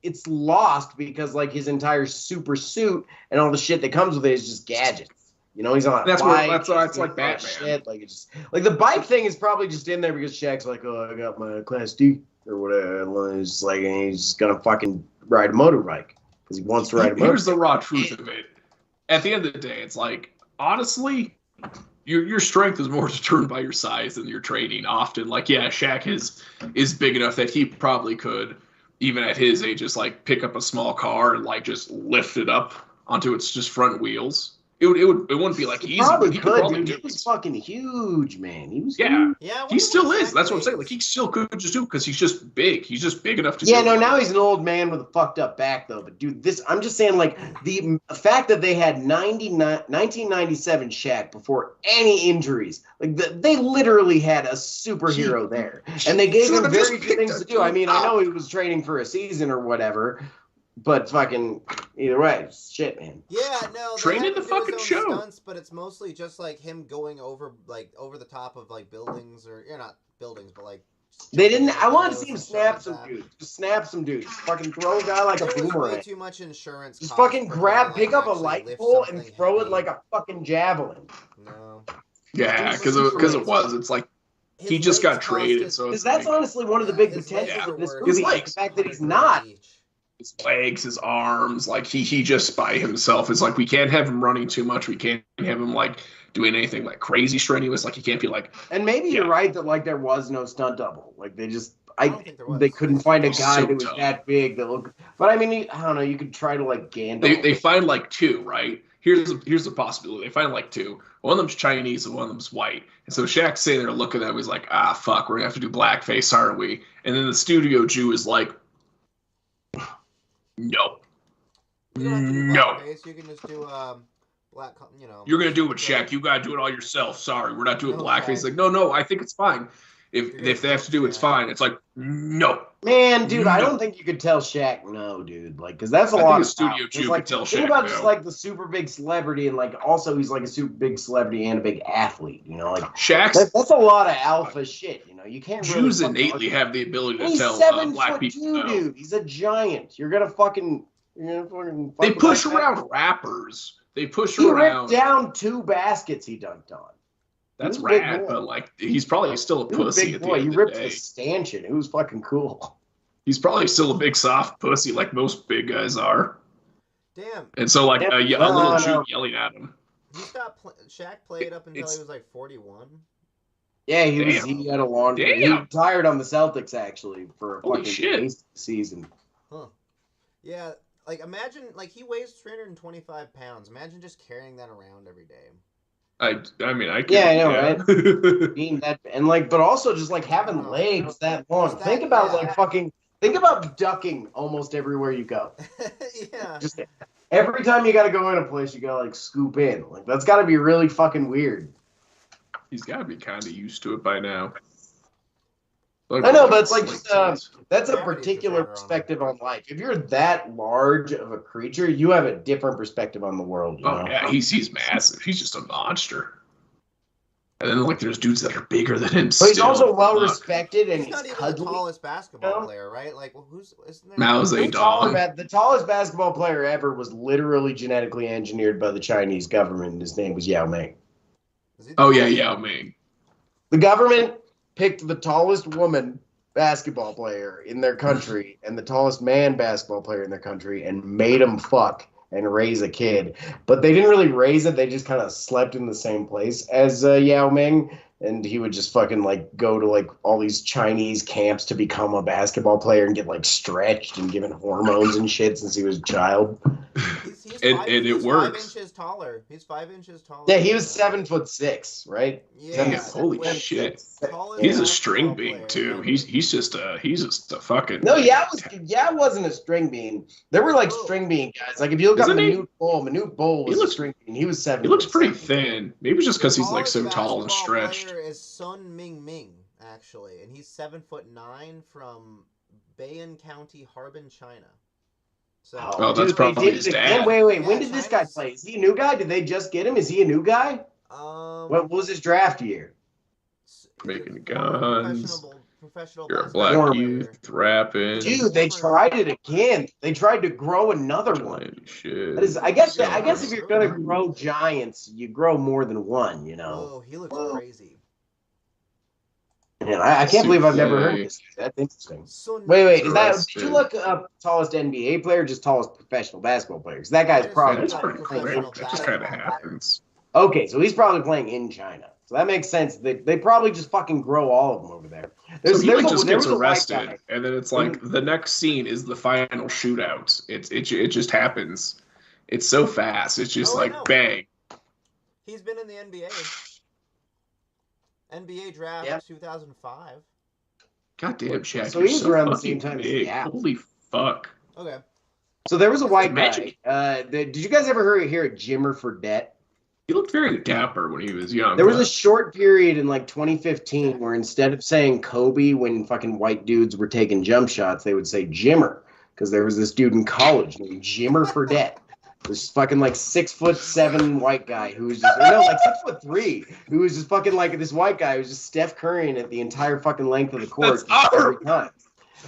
it's lost because like his entire super suit and all the shit that comes with it is just gadgets. He's on that's bike. That's like Batman. Shit. Like it's just like the bike thing is probably just in there because Shaq's like, oh, I got my Class D or whatever. And he's like, and he's just gonna fucking ride a motorbike because he wants to ride a motorbike. Here's the raw truth of it. At the end of the day, it's like honestly, your strength is more determined by your size than your training. Often, like Shaq is big enough that he probably could, even at his age, just like pick up a small car and like just lift it up onto its just front wheels. It wouldn't be like easy. He could. He was fucking huge, man. He was huge. Yeah, he still is. That's what I'm saying. Like he still could just do it because he's just big. He's just big enough to. Yeah, no. Now he's an old man with a fucked up back, though. But dude, I'm just saying, like the fact that they had 1997 Shaq before any injuries, like they literally had a superhero there, and they gave him very few things to do. I mean, I know he was training for a season or whatever. But fucking either way, shit, man. Yeah, no. Training the fucking show. Stunts, but it's mostly just like him going over the top of like buildings or not buildings, but like They didn't. I want to Those see him and shit snap like some that. dudes. Just snap some dudes. Fucking throw a guy like a There was way boomerang. too much insurance. Just cost fucking for him to, pick up a actually light lift pole and something throw it heavy. like a fucking javelin. No. Yeah, His because legs- it was. It's like he his just got legs traded, costed- so Because it's that's like honestly one of the Yeah, big his potentials legs of are this worth movie. His Is the fact that he's 100 not. grand each. his legs, his arms, like he just by himself. It's like we can't have him running too much. We can't have him like doing anything like crazy strenuous. Like he can't be like And maybe Yeah. you're right that like there was no stunt double. Like they just. I don't think there was. They couldn't find a He's guy so that was tough. that big that looked. But I mean, I don't know. You could try to like Gandalf. they find like two, right? Here's the possibility. They find like two. One of them's Chinese and one of them's white. And so Shaq's sitting there looking at them. He's like, ah, fuck, we're gonna have to do blackface, aren't we? And then the studio Jew is like, no, You don't have to do no. blackface, you can just do black. You're gonna do it, Shaq. You gotta do it all yourself. Sorry, we're not doing Okay. blackface. Like, no, I think it's fine. If they have to do it, it's fine. It's like, no. Man, dude, I No. don't think you could tell Shaq no, dude. Like, because that's a I lot think of a studio power. Jew It's could like, tell think Shaq about just no. like the super big celebrity, and like also he's like a super big celebrity and a big athlete. You know, like Shaq's that's a lot of alpha shit. You know, you can't. Really Jews fucking innately argue. have the ability to He's tell 7 black foot people 2, no. dude. He's a giant. You're gonna fucking. Fuck They with push that guy? around rappers. They push He around. ripped down 2 baskets he dunked on. That's He was a big rad, boy. but like he's probably still a He was a pussy big at the boy. end He of the ripped day. the stanchion. It was fucking cool. He's probably still a big soft pussy, like most big guys are. Damn, And so, like Yeah, a no, little Jew no. yelling at him. he stopped. Shaq played up until It's- he was like 41. Yeah, he Damn. he had a long. He Damn. retired on the Celtics actually for a Holy fucking shit. waste season. Yeah, like imagine like he weighs 325 pounds. Imagine just carrying that around every day. I mean, I can. Yeah, I know, right? Being that and like, but also just like having legs that long. Just that- Think about yeah. like fucking. Think about ducking almost everywhere you go. Yeah. Just every time you got to go in a place, you got to like scoop in. Like that's got to be really fucking weird. He's got to be kind of used to it by now. I know, but it's like just, Gravity's That's a Gravity's particular the better on perspective on life. If you're that large of a creature, you have a different perspective on the world. You Oh know? yeah, he's massive. He's just a monster. And then like there's dudes that are bigger than him. But he's still. also well Fuck. respected and He's he's not even the cuddly. tallest basketball No. player, right? Like, well, who's isn't there? Mao The Zedong. the tallest basketball player ever was literally genetically engineered by the Chinese government. And his name was Yao Ming. Is he the Oh yeah, tallest? Yao Ming. The government picked the tallest woman basketball player in their country and the tallest man basketball player in their country and made them fuck and raise a kid. But they didn't really raise it. They just kind of slept in the same place as Yao Ming. And he would just fucking like go to like all these Chinese camps to become a basketball player and get like stretched and given hormones and shit since he was a child. He's And- five, and it he's works. 5 inches taller. He's 5 inches taller. Yeah, he was 7'6", right? Yeah, Yeah, holy like, shit. tallest He's a basketball string bean player too. ever. He's just a fucking. No, Yao wasn't a string bean. There were like string bean guys. Like if you look up Isn't he? Manute Bol was He looks- a string bean. He was 7. He looks pretty thin. Maybe just because The he's like so tallest tall and basketball stretched. player is Sun Ming Ming, actually, and he's 7'9" from Bayan County, Harbin, China. So Oh, that's dude, probably they did his it again. dad. Wait, Yeah, when did this guy China's- play? Is he a new guy? Did they just get him? Is he a new guy? What was his draft year? Making he's a guns. Professional You're a basketball black player. youth rapping. Dude, they tried it again. They tried to grow another one. Plenty shit. That is, I guess if you're gonna grow giants, you grow more than one. You know. Oh, he looks Whoa. crazy. And I can't believe I've never heard of this. That's interesting. Sun Wait, Interesting. did you look up tallest NBA player, or just tallest professional basketball player? 'Cause that guy's That's probably That's not pretty professional quick. That just kind of basketball player. happens. okay. So he's probably playing in China. So that makes sense. They probably just fucking grow all of them over there. So he like just there gets was a white arrested, guy. and then it's like the next scene is the final shootout. It just happens. It's so fast. It's just Oh, I like know. bang. He's been in the NBA. NBA draft Yep. 2005. God damn, Shaq. So you're he's so around the fucking same time as big. Yao. Holy fuck. Okay. So there was a white Magic. guy. Did you guys ever hear of Jimmer Fredette? He looked very dapper when he was young. There was a but- short period in like 2015 where instead of saying Kobe when fucking white dudes were taking jump shots, they would say Jimmer because there was this dude in college named Jimmer Fredette. This fucking like 6'7" white guy who was just like 6'3", who was just fucking like this white guy who was just Steph Currying at the entire fucking length of the court every time.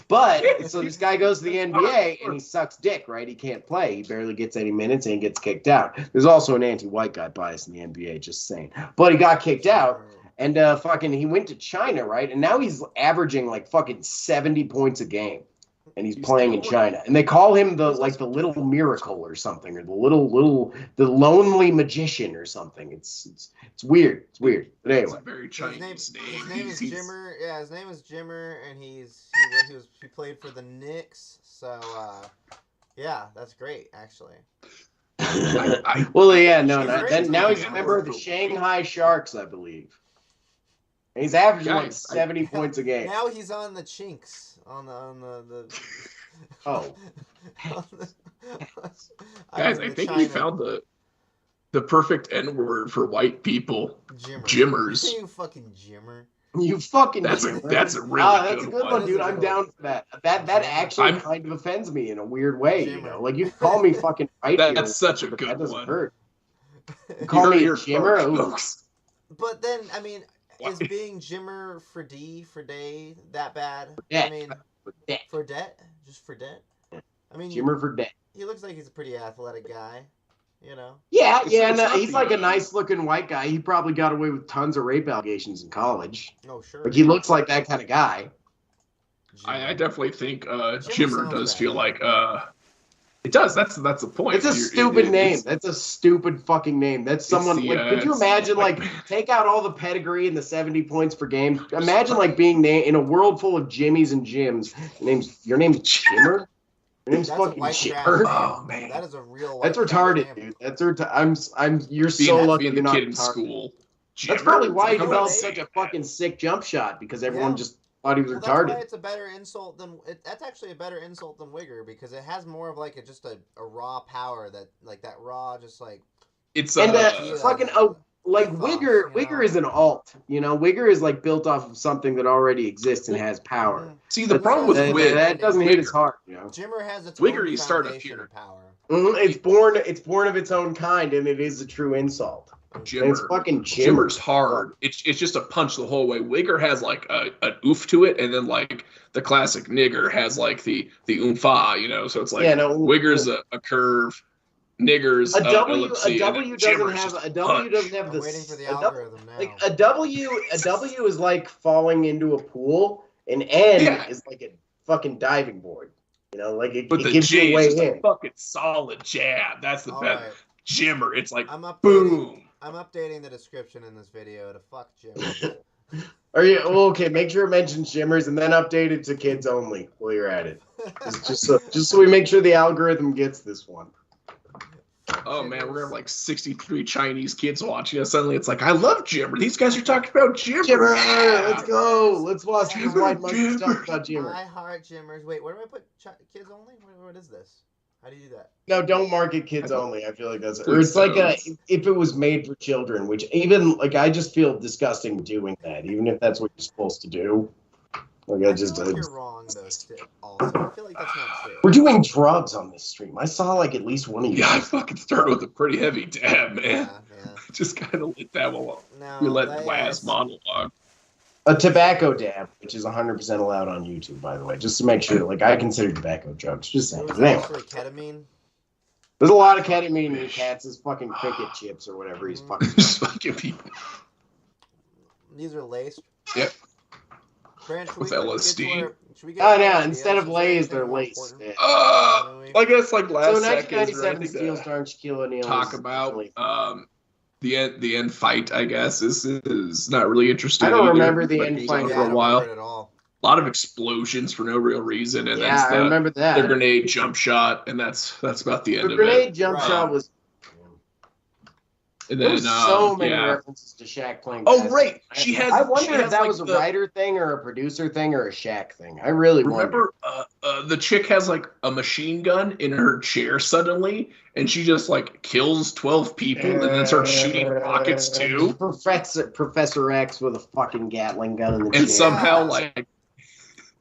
But so this guy goes to the NBA and he sucks dick, right? He can't play. He barely gets any minutes and he gets kicked out. There's also an anti-white guy bias in the NBA, just saying. But he got kicked out and fucking he went to China, right? And now he's averaging like fucking 70 points a game. And he's playing in China, and they call him the little miracle or something, or the lonely magician or something. It's weird. It's weird. But anyway, It's a very Chinese name. His name is Jimmer. Yeah, his name is Jimmer, and he played for the Knicks. So yeah, that's great actually. Well, yeah, no. He's Now he's a member of the Shanghai Sharks, I believe. And he's averaging like 70 points a game. Now he's on the Chinks. On the Oh. Guys, I think we found the perfect N-word for white people. Jimmers. You fucking Jimmer. You fucking that's a really that's a good one, dude. I'm down for that. That actually kind of offends me in a weird way, you know. Like you call me fucking white. That's such a good that doesn't one. Hurt. You call me a Jimmer. Folks. But then, I mean, is being Jimmer for day that bad? Debt. I mean, for debt? Just for debt? I mean, Jimmer for debt. He looks like he's a pretty athletic guy, you know? Yeah, he's like a nice-looking white guy. He probably got away with tons of rape allegations in college. Oh, sure. Like, he looks like that kind of guy. I definitely think Jimmer does feel like it does. That's the point. It's a stupid name. That's a stupid fucking name. That's someone. Could you imagine take out all the pedigree and the 70 points per game? Imagine being named in a world full of Jimmys and Jims. Your name's Jimmer. Your name's fucking Jimmer. Oh man, that is a real. That's retarded, dude. That's I'm. You're so lucky you're not kid in retarded. School. Jimmer? That's probably why he developed such a fucking sick jump shot because everyone just thought he was retarded. That's why it's a better insult than that's actually a better insult than Wigger because it has more of just a raw power that that raw just it's fucking Wigger is an alt, you know. Wigger is built off of something that already exists and has power. See, the problem with that doesn't hit as hard, you know. Jimmer has its Wigger, own you start up foundation here. of power. It's born of its own kind, and it is a true insult. Jimmer, it's fucking Jimmer. Jimmer's hard. It's just a punch the whole way. Wigger has an oof to it, and then the classic nigger has the oomfa, you know. So it's Wigger's a curve. Niggers. A W doesn't have I'm waiting for the algorithm now. A W is like falling into a pool. An N is like a fucking diving board. You know, it gives you a way in. A fucking solid jab. That's the best. Right. Jimmer. It's boom. I'm updating the description in this video to fuck Jimmer. Are you okay? Make sure it mentions Jimmers and then update it to kids only while you're at it. Just so we make sure the algorithm gets this one. Oh man, we're gonna have 63 Chinese kids watching us. Suddenly it's I love Jimmer. These guys are talking about Jimmer. Jimmer, let's go. Let's watch these white monkeys talk about Jimmer. I heart Jimmers. Wait, where do I put kids only? What is this? How do you do that? No, don't market kids only. I feel like that's or it's if it was made for children, which even I just feel disgusting doing that, even if that's what you're supposed to do. I feel like you're wrong though. Also, I feel like that's not true. We're doing drugs on this stream. I saw at least one of you. Yeah, I fucking started with a pretty heavy dab, man. Yeah. Just kind of lit that one. We let Waz monologue. A tobacco dab, which is 100% allowed on YouTube, by the way, just to make sure. I consider tobacco drugs. Just saying. Actually ketamine. There's a lot of ketamine in Katz's fucking cricket chips or whatever he's fucking. Just fucking people. These are laced. Yep. Brand, with LSD. Instead of Lay's, they're laced. I guess last seconds. So 1997 Steel Star and Shaquille O'Neal. Talk about the end fight. I guess is not really interesting. I don't remember the end fight for a while. A lot of explosions for no real reason, and I remember that. The grenade jump shot, and that's about the end of it. The grenade jump shot was. And then, there's so many references to Shaq playing. Oh, right. I wonder if that was a writer thing or a producer thing or a Shaq thing. I really remember. The chick has a machine gun in her chair suddenly, and she just kills 12 people and then starts shooting rockets too. Professor X with a fucking Gatling gun in the chair. And somehow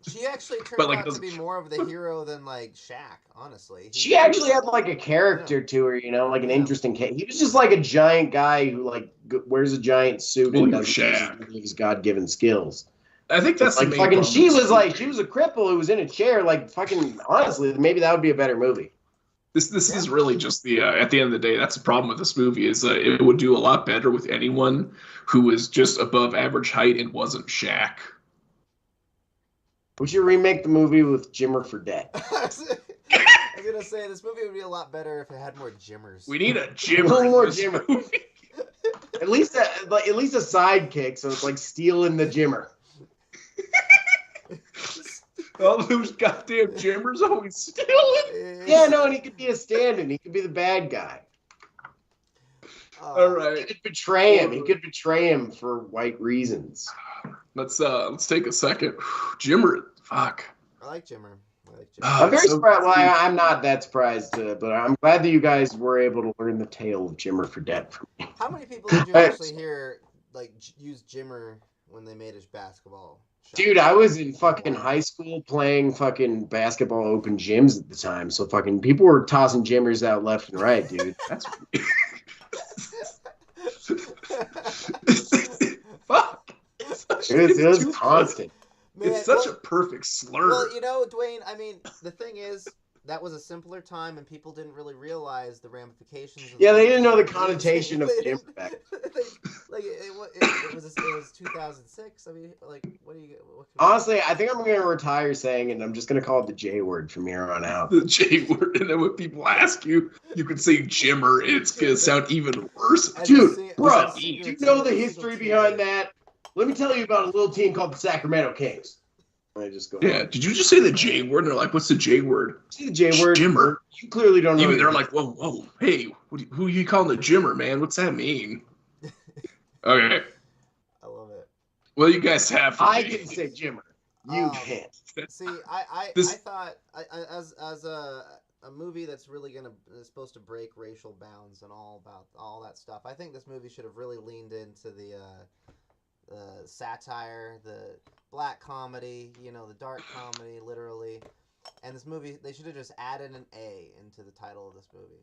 She actually turned But, like, out to be more of the hero than like Shaq, honestly. She actually had like a character to her, you know, like an interesting case. He was just like a giant guy who like wears a giant suit and doesn't use his God-given skills. I think that's like the main fucking. problem. She was a cripple who was in a chair. Like fucking. Honestly, maybe that would be a better movie. This is really just the at the end of the day, that's the problem with this movie is it would do a lot better with anyone who was just above average height and wasn't Shaq. We should remake the movie with Jimmer Fredette. I was gonna say this movie would be a lot better if it had more Jimmers. We need a Jimmer. A little more Jimmer. at least a sidekick, so it's like stealing the Jimmer. All those goddamn Jimmers always stealing. Yeah, no, and he could be a stand-in. He could be the bad guy. All right. He could betray him. He could betray him for white reasons. Let's take a second. Jimmer, fuck. I like Jimmer. I'm very surprised. Well, I'm not that surprised, but I'm glad that you guys were able to learn the tale of Jimmer Fredette from me. How many people did you actually hear like use Jimmer when they made his basketball shot? Dude, I was in fucking high school playing fucking basketball open gyms at the time, so fucking people were tossing Jimmers out left and right, dude. That's fuck. It was constant. Man, it's such a perfect slur. Well, you know, Dwayne, I mean, the thing is, that was a simpler time, and people didn't really realize the ramifications. Of they didn't know the connotation of Jimmer back like, it was 2006. I mean, like, what honestly, I think I'm going to retire saying it, and I'm just going to call it the J word from here on out. The J word, and then when people ask you, you can say Jimmer, it's going to sound even worse. Dude, bro, do you know the history behind that? Let me tell you about a little team called the Sacramento Kings. I just go. Yeah, did you just say the J word? And they're like, "What's the J word?" See the J word, Jimmer. You clearly don't know. Even they're like, "Whoa, hey, who are you calling the Jimmer, man? What's that mean?" Okay. I love it. Well, you guys have. I can say Jimmer. You can't. See, I thought as a movie that's really is supposed to break racial bounds and all that stuff. I think this movie should have really leaned into the satire, the black comedy, you know, the dark comedy, literally. And this movie, they should have just added an A into the title of this movie.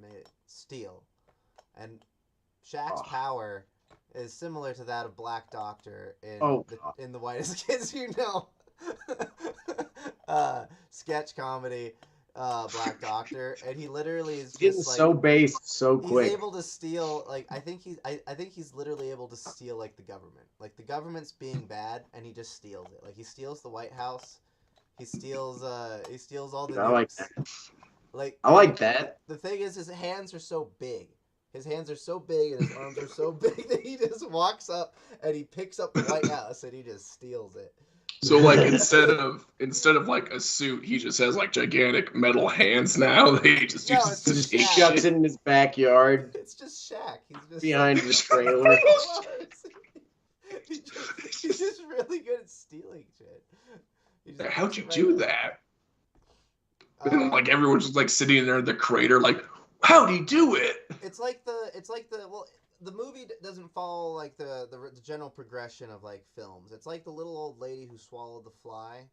Made it Steel. And Shaq's power is similar to that of Black Doctor in the Whitest Kids You Know. Sketch comedy. Black Doctor, and he literally is just getting so based so quick. He's able to steal, like, I think he's literally able to steal, like, the government. Like, the government's being bad, and he just steals it. Like, he steals the White House. He steals all the nukes. I like that. Like, I like that. The thing is, his hands are so big. His hands are so big, and his arms are so big that he just walks up, and he picks up the White House, and he just steals it. So like instead of like a suit, he just has like gigantic metal hands now. They just he shuts it in his backyard. It's just Shaq. He's just behind the trailer. he's just really good at stealing shit. How'd you do that? Like everyone's just like sitting there in the crater, like, how'd he do it? It's like the movie doesn't follow like the general progression of like films. It's like the little old lady who swallowed the fly,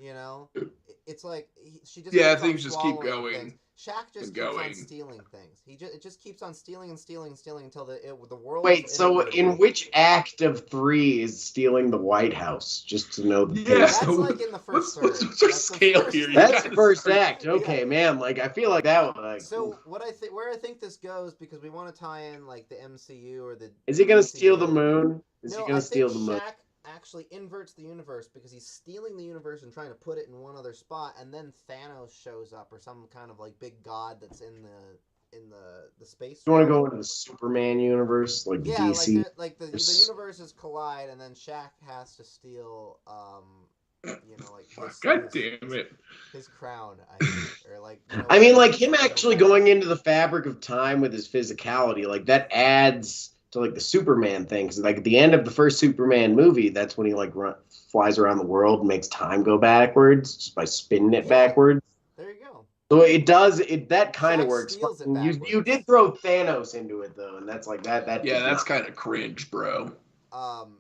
you know. It's like she just things just keep going. Things. Shaq just keeps on stealing things. It just keeps on stealing until the world. Wait, so in which act of 3 is stealing the White House? Just to know the that's like in the first third. What's our scale here? That's the first act. Okay, man. Like I feel like that one. Like, so where I think this goes, because we want to tie in like the MCU or the. Is he gonna steal the moon? Is he gonna steal the moon? Shaq actually inverts the universe because he's stealing the universe and trying to put it in one other spot, and then Thanos shows up or some kind of like big god that's in the space. You want to go into the Superman universe, like the DC? Like the universes collide, and then Shaq has to steal, God damn it, his crown. I think, or like. You know, I mean, like him actually going into the fabric of time with his physicality, like that adds to like the Superman thing. Because like at the end of the first Superman movie, that's when he like flies around the world and makes time go backwards just by spinning it backwards. There you go. So it does that kind of Shaq works. steals it You did throw Thanos into it though, and that's like that. Yeah, that's kind of cringe, bro.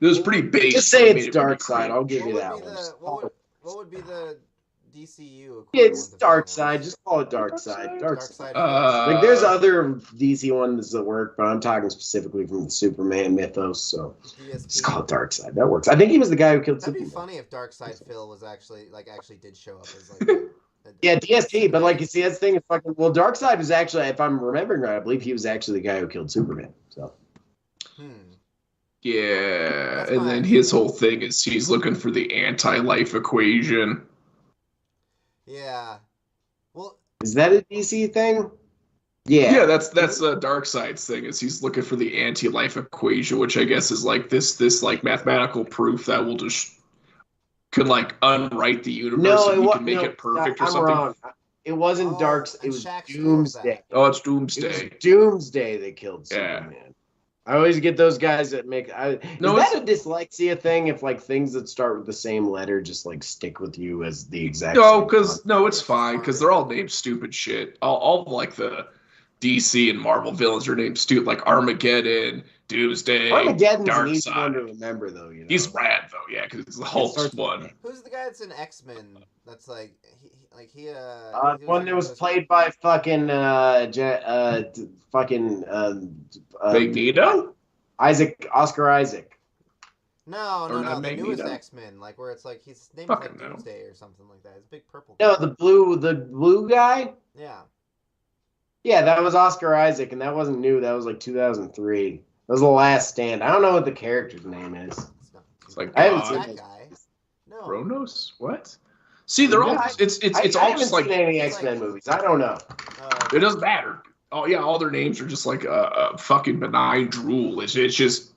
It was pretty basic. Just say it's Dark Side. I'll give you that one. What What would be the DCU equivalent? It's of Darkseid. Thanos? Just call it Darkseid. Darkseid. Like there's other DC ones that work, but I'm talking specifically from the Superman mythos. So just call it Darkseid. That works. I think he was the guy who killed That'd Superman. be funny if Darkseid Phil was actually did show up as like. Yeah, DST, but like you see, that's the thing. Is fucking well, Darkseid was actually, if I'm remembering right, I believe he was actually the guy who killed Superman. So. Yeah, and then his whole thing is he's looking for the anti-life equation. Yeah. Well, is that a DC thing? Yeah. Yeah, that's Darkseid's thing. Is he's looking for the anti-life equation, which I guess is like this like mathematical proof that will just can like unwrite the universe and you can make it perfect or something. Wrong. It wasn't It was Doomsday. Oh, it's Doomsday. It was Doomsday that killed Superman. Yeah. I always get those guys that make. Is that a dyslexia thing? If like things that start with the same letter just like stick with you as the exact. No, it's fine because they're all named stupid shit. All like the DC and Marvel villains are named stupid, like Armageddon, Doomsday, Armageddon's Darkseid. an easy one to remember though. You know? He's rad though, yeah, because it's the Hulk's one. Who's the guy that's in X-Men? That's like he one that was played by fucking Magneto? Oscar Isaac. No, the newest X-Men, like where it's like his name is like Doomsday or something like that. It's big purple guy. No, the blue guy? Yeah. Yeah, that was Oscar Isaac, and that wasn't new. That was like 2003. That was The Last Stand. I don't know what the character's name is. It's like I haven't seen that guy. No. Kronos? What? See, they're all. It's all just like any X-Men movies. I don't know. It doesn't matter. Oh yeah, all their names are just like a fucking benign drool. It's just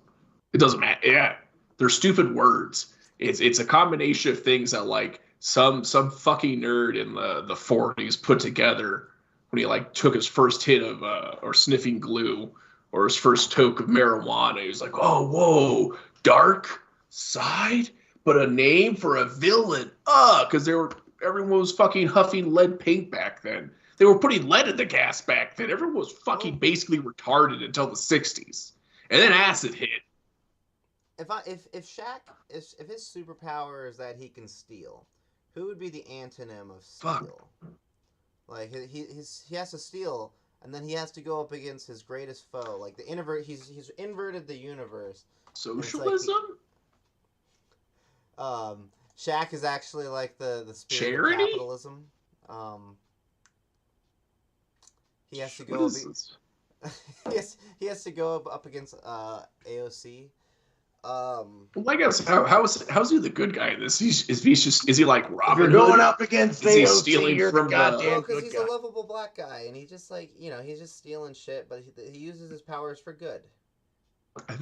it doesn't matter. Yeah, they're stupid words. It's a combination of things that like some fucking nerd in the 40s put together when he like took his first hit of or sniffing glue or his first toke of marijuana. He was like, oh whoa, dark side, but a name for a villain. Because everyone was fucking huffing lead paint back then. They were putting lead in the gas back then. Everyone was fucking basically retarded until the 60s. And then acid hit. If Shaq if his superpower is that he can steal, who would be the antonym of steal? Fuck. Like he has to steal, and then he has to go up against his greatest foe. Like he's inverted the universe. Socialism? Shaq is actually like the spirit Charity? of capitalism. He has to go. He has to go up against AOC. Well, I guess how's he the good guy in this? Is he like Robin Hood? You're going up against AOC, stealing from goddamn because he's a lovable black guy, and he just like he's just stealing shit, but he uses his powers for good.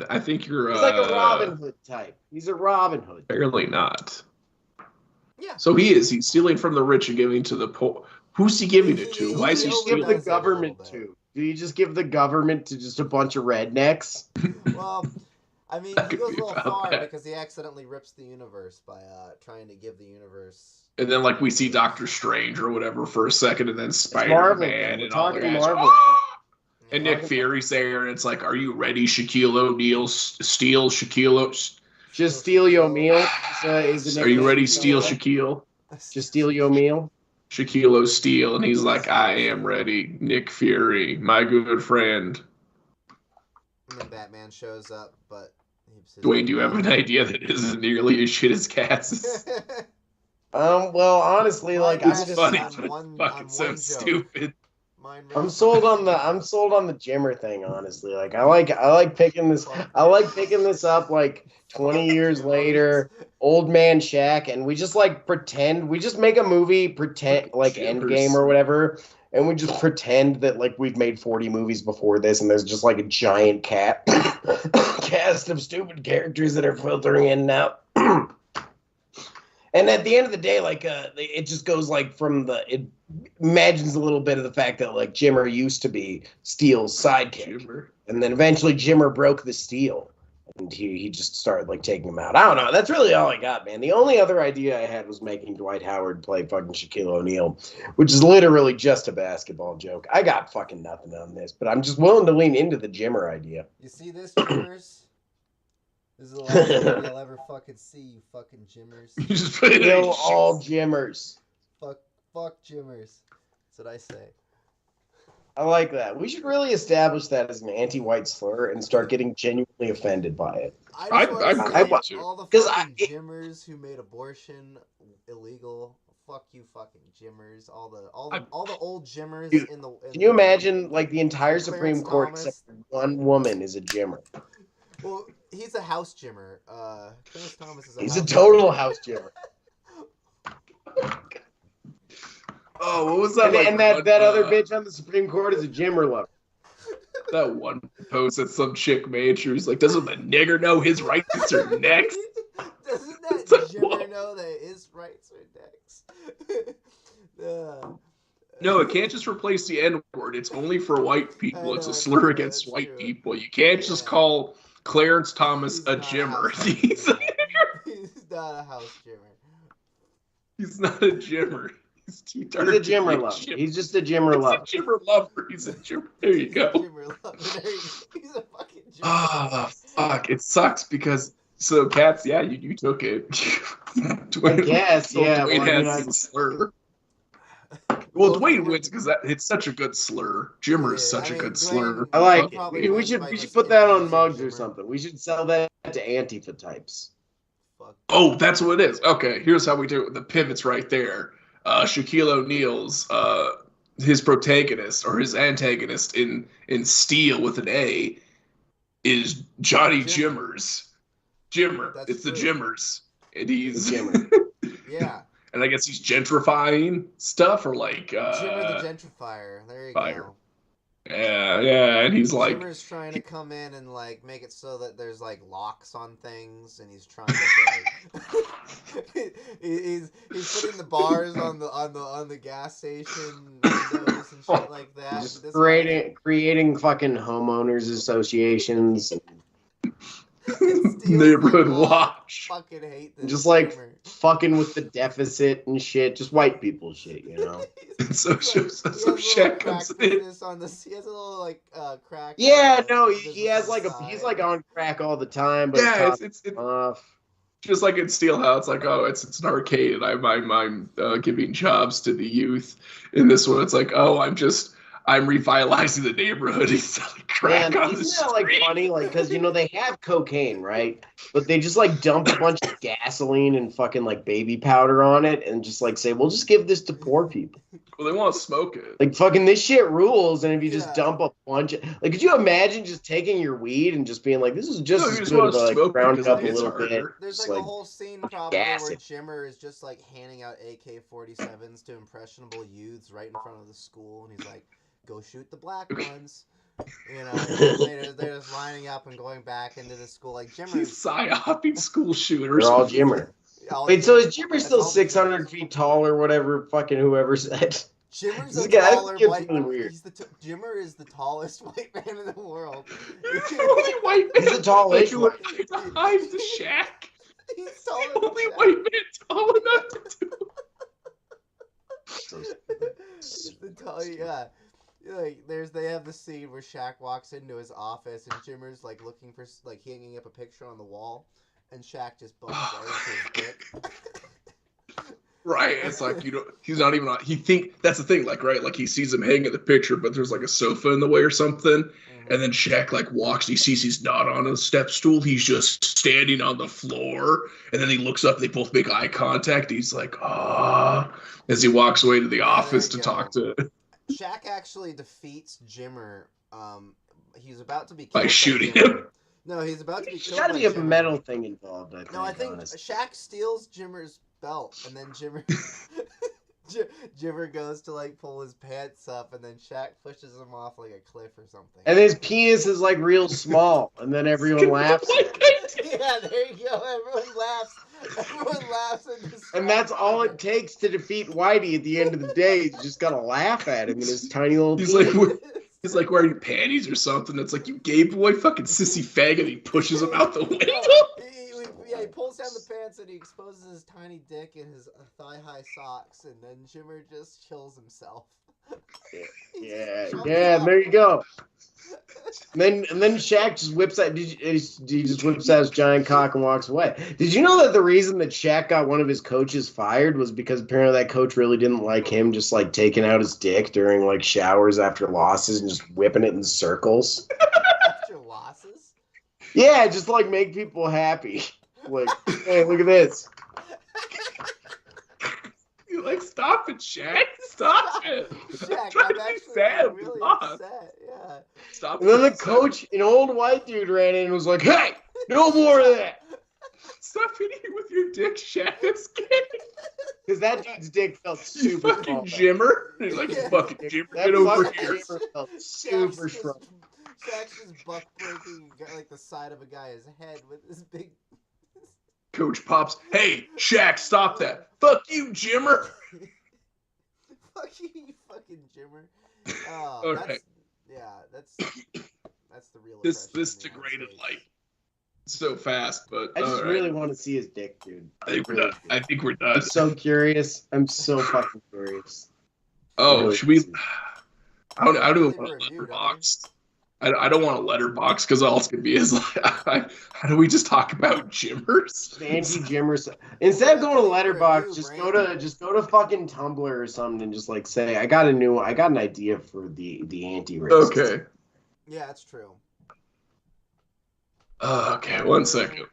I think you're. He's like a Robin Hood type. He's a Robin Hood. Apparently not. Yeah. So he's stealing from the rich and giving to the poor. Who's he giving it to? Why is he stealing? The government to? Do you just give the government to just a bunch of rednecks? Well, I mean, he goes a little far because he accidentally rips the universe by trying to give the universe. And then, like, we see Doctor Strange or whatever for a second, and then Spider-Man and all the guys. And Nick Fury's there, and it's like, are you ready, Shaquille O'Neal? Steal Shaquille. Just steal your meal. Are you ready, Steal Shaquille? Just steal your meal. Shaquille O'Steal, and he's like, I am ready, Nick Fury, my good friend. And then Batman shows up, but... Dwayne, do you have an idea that isn't nearly as shit as Cass's? Well, honestly, like, it's funny, but it's fucking so stupid. I'm sold on the Jimmer thing, honestly. Like, I like picking this up like 20 years later, old man Shaq, and we just like pretend, we just make a movie, pretend like Endgame or whatever, and we just pretend that like we've made 40 movies before this, and there's just like a giant cast of stupid characters that are filtering in and out. And at the end of the day, like, it just goes like it imagines a little bit of the fact that like Jimmer used to be Steel's sidekick, and then eventually Jimmer broke the Steel, and he just started like taking him out. I don't know. That's really all I got, man. The only other idea I had was making Dwight Howard play fucking Shaquille O'Neal, which is literally just a basketball joke. I got fucking nothing on this, but I'm just willing to lean into the Jimmer idea. You see this, viewers? This is the last thing you'll ever fucking see, you fucking gymmers. You just put it in Kill his all shoes. gymmers. Fuck gymmers. That's what I say. I like that. We should really establish that as an anti-white slur and start getting genuinely offended by it. I just I'd want love to say to. all the 'Cause fucking gymmers who made abortion illegal. Fuck you, fucking gymmers. All the old gymmers Dude, in the. Can you imagine, like, the entire Clarence Supreme Court Thomas. except for one woman is a gymmer? Well, he's a house gymmer. Clarence Thomas is a. He's house a total gymmer. house gymmer. Oh, what was that? And, like, and that, one, that other bitch on the Supreme Court is a gymmer lover. That one post that some chick made, she was like, doesn't the nigger know his rights are next? Doesn't that It's like, gymmer what? know that his rights are next? No, it can't just replace the N-word. It's only for white people. I It's know, a slur that's against true, white that's true. people. You can't just Yeah. call Clarence Thomas He's a not gymmer. house He's gymmer. He's not a house gymmer. He's not a gymmer. He's too He's dark. a to be gymmer lover. He's just a gymmer He's lover. a gymmer lover. He's a gymmer. There you He's go. a gymmer lover. There you go. He's a fucking gymmer. Ah, fuck. It sucks because so Cats, yeah, you took it. I Dwayne, guess, yeah. Dwayne Well, I mean, has the slur. Well, Dwayne wins because it's such a good slur. Jimmer is Yeah, such I a mean, good Dwayne- slur. I like Probably it. We wins should by we should just put that on introducing mugs or Jimmer. something. We should sell that to Antifa types. Fuck. Oh, that's what it is. Okay, here's how we do it. The pivot's right there. Shaquille O'Neal's his protagonist or his antagonist in Steel with an A is Johnny Jimmer. Jimmer. That's It's the true. Jimmers. And he's Jimmer. Yeah. and I guess he's gentrifying stuff or like Jimmer the gentrifier. There you fire. go. yeah, and he's like Jimmer's trying to come in and like make it so that there's like locks on things, and he's trying to like he's putting the bars on the gas station windows and shit like that. Just This creating fucking homeowners associations. Steel's neighborhood like, "Oh, watch. Fucking hate this. Just like Jimmer." fucking with the deficit and shit. Just white people shit, you know? So He's like- so he has a little Shaq crack comes in. business on this. He has a little like crack. Yeah, no, business he has on like the he's side. like on crack all the time, but Yeah, it's it's off. just like in Steelhouse. It's like, oh, it's an arcade. I'm giving jobs to the youth. In this one, it's like, oh, I'm revitalizing the neighborhood. He's selling crack Man, on the isn't that like street. funny? Like, because you know they have cocaine, right? But they just like dump a bunch of gasoline and fucking like baby powder on it, and just like say, "We'll just give this to poor people." Well, they want to smoke it. Like fucking this shit rules, and if you just Yeah. dump a bunch of like, could you imagine just taking your weed and just being like, "This is just No, you as just good wanna as like smoke round because it up it a hits little bit." harder. There's Just, like a whole scene probably gas where it. Jimmer is just like handing out AK-47s to impressionable youths right in front of the school, and he's like, "Go shoot the black ones." You know, they're just lining up and going back into the school. Like He's Jimmer, psyoping school shooters. They're all Jimmer. Wait, so is Jimmer That's still all- 600 feet tall or whatever? Fucking whoever said. Jimmer's This a guy- taller this kid's white. really weird. Jimmer is the tallest white man in the world. The only white man. He's a tallish like, one. behind the shack. He's taller The than only Shaq. white man tall enough to do. It's the yeah. Like they have the scene where Shaq walks into his office and Jimmer's like looking for like hanging up a picture on the wall, and Shaq just bumps right into his dick. Right, it's like he's not even on. That's the thing, like right, like he sees him hanging the picture, but there's like a sofa in the way or something, and then Shaq like walks. He sees he's not on a step stool. He's just standing on the floor, and then he looks up. They both make eye contact. He's like, ah, as he walks away to the office to you talk to Shaq actually defeats Jimmer. He's about to be killed by shooting Jimmer. him. No, he's about to be There's killed. got to by be a Jimmer. metal thing involved. No, I think honestly. Shaq steals Jimmer's belt, and then Jimmer Jimmer goes to like pull his pants up, and then Shaq pushes him off like a cliff or something. And his penis is like real small, and then everyone laughs. Yeah, there you go. Everyone laughs. Everyone laughs and just. And that's all it takes to defeat Whitey at the end of the day. You just gotta laugh at him and his tiny little He's penis. like, he's like wearing panties or something. It's like, you gay boy, fucking sissy faggot. He pushes him out the window. He pulls down the pants and he exposes his tiny dick in his thigh-high socks, and then Jimmer just chills himself. Yeah, Just yeah, chills there you go. And then Shaq just whips out. He just whips out his giant cock and walks away. Did you know that the reason that Shaq got one of his coaches fired was because apparently that coach really didn't like him just like taking out his dick during like showers after losses and just whipping it in circles. After losses? Yeah, just like make people happy. Like, hey, look at this. You're like, stop it, Shaq. Stop it. Shaq, trying I'm to be actually sad. really Lost. upset. Yeah. Stop. And then the being sad. coach, an old white dude, ran in and was like, "Hey, no more of that." Stop hitting with your dick, Shaq. That's kidding. Because that dude's dick felt You super fucking small. Jimmer. You're like, Yeah. fucking Jimmer, That get over fucking here. Jimmer felt Shaq's super just- strong. Shaq's just buck breaking like the side of a guy's head with his big. Coach Pops, hey, Shaq, stop that. Fuck you, Jimmer. Fuck you, you fucking Jimmer. Oh, Okay. that's the real. This oppression in the United degraded States. like so fast, but I just all right. really want to see his dick, dude. I think we're done. I think we're done. I'm so curious. I'm so fucking curious. Oh, Really should we? see. I don't Leave want a a review, letterbox. I don't want a letterbox because all it's gonna be is like, how do we just talk about Jimmers? Anti-Jimmer. Instead of going to Leave a Letterbox, review, just go to fucking Tumblr or something and just like say, I got an idea for the anti-racist. Okay. Yeah, that's true. Okay. 1 second.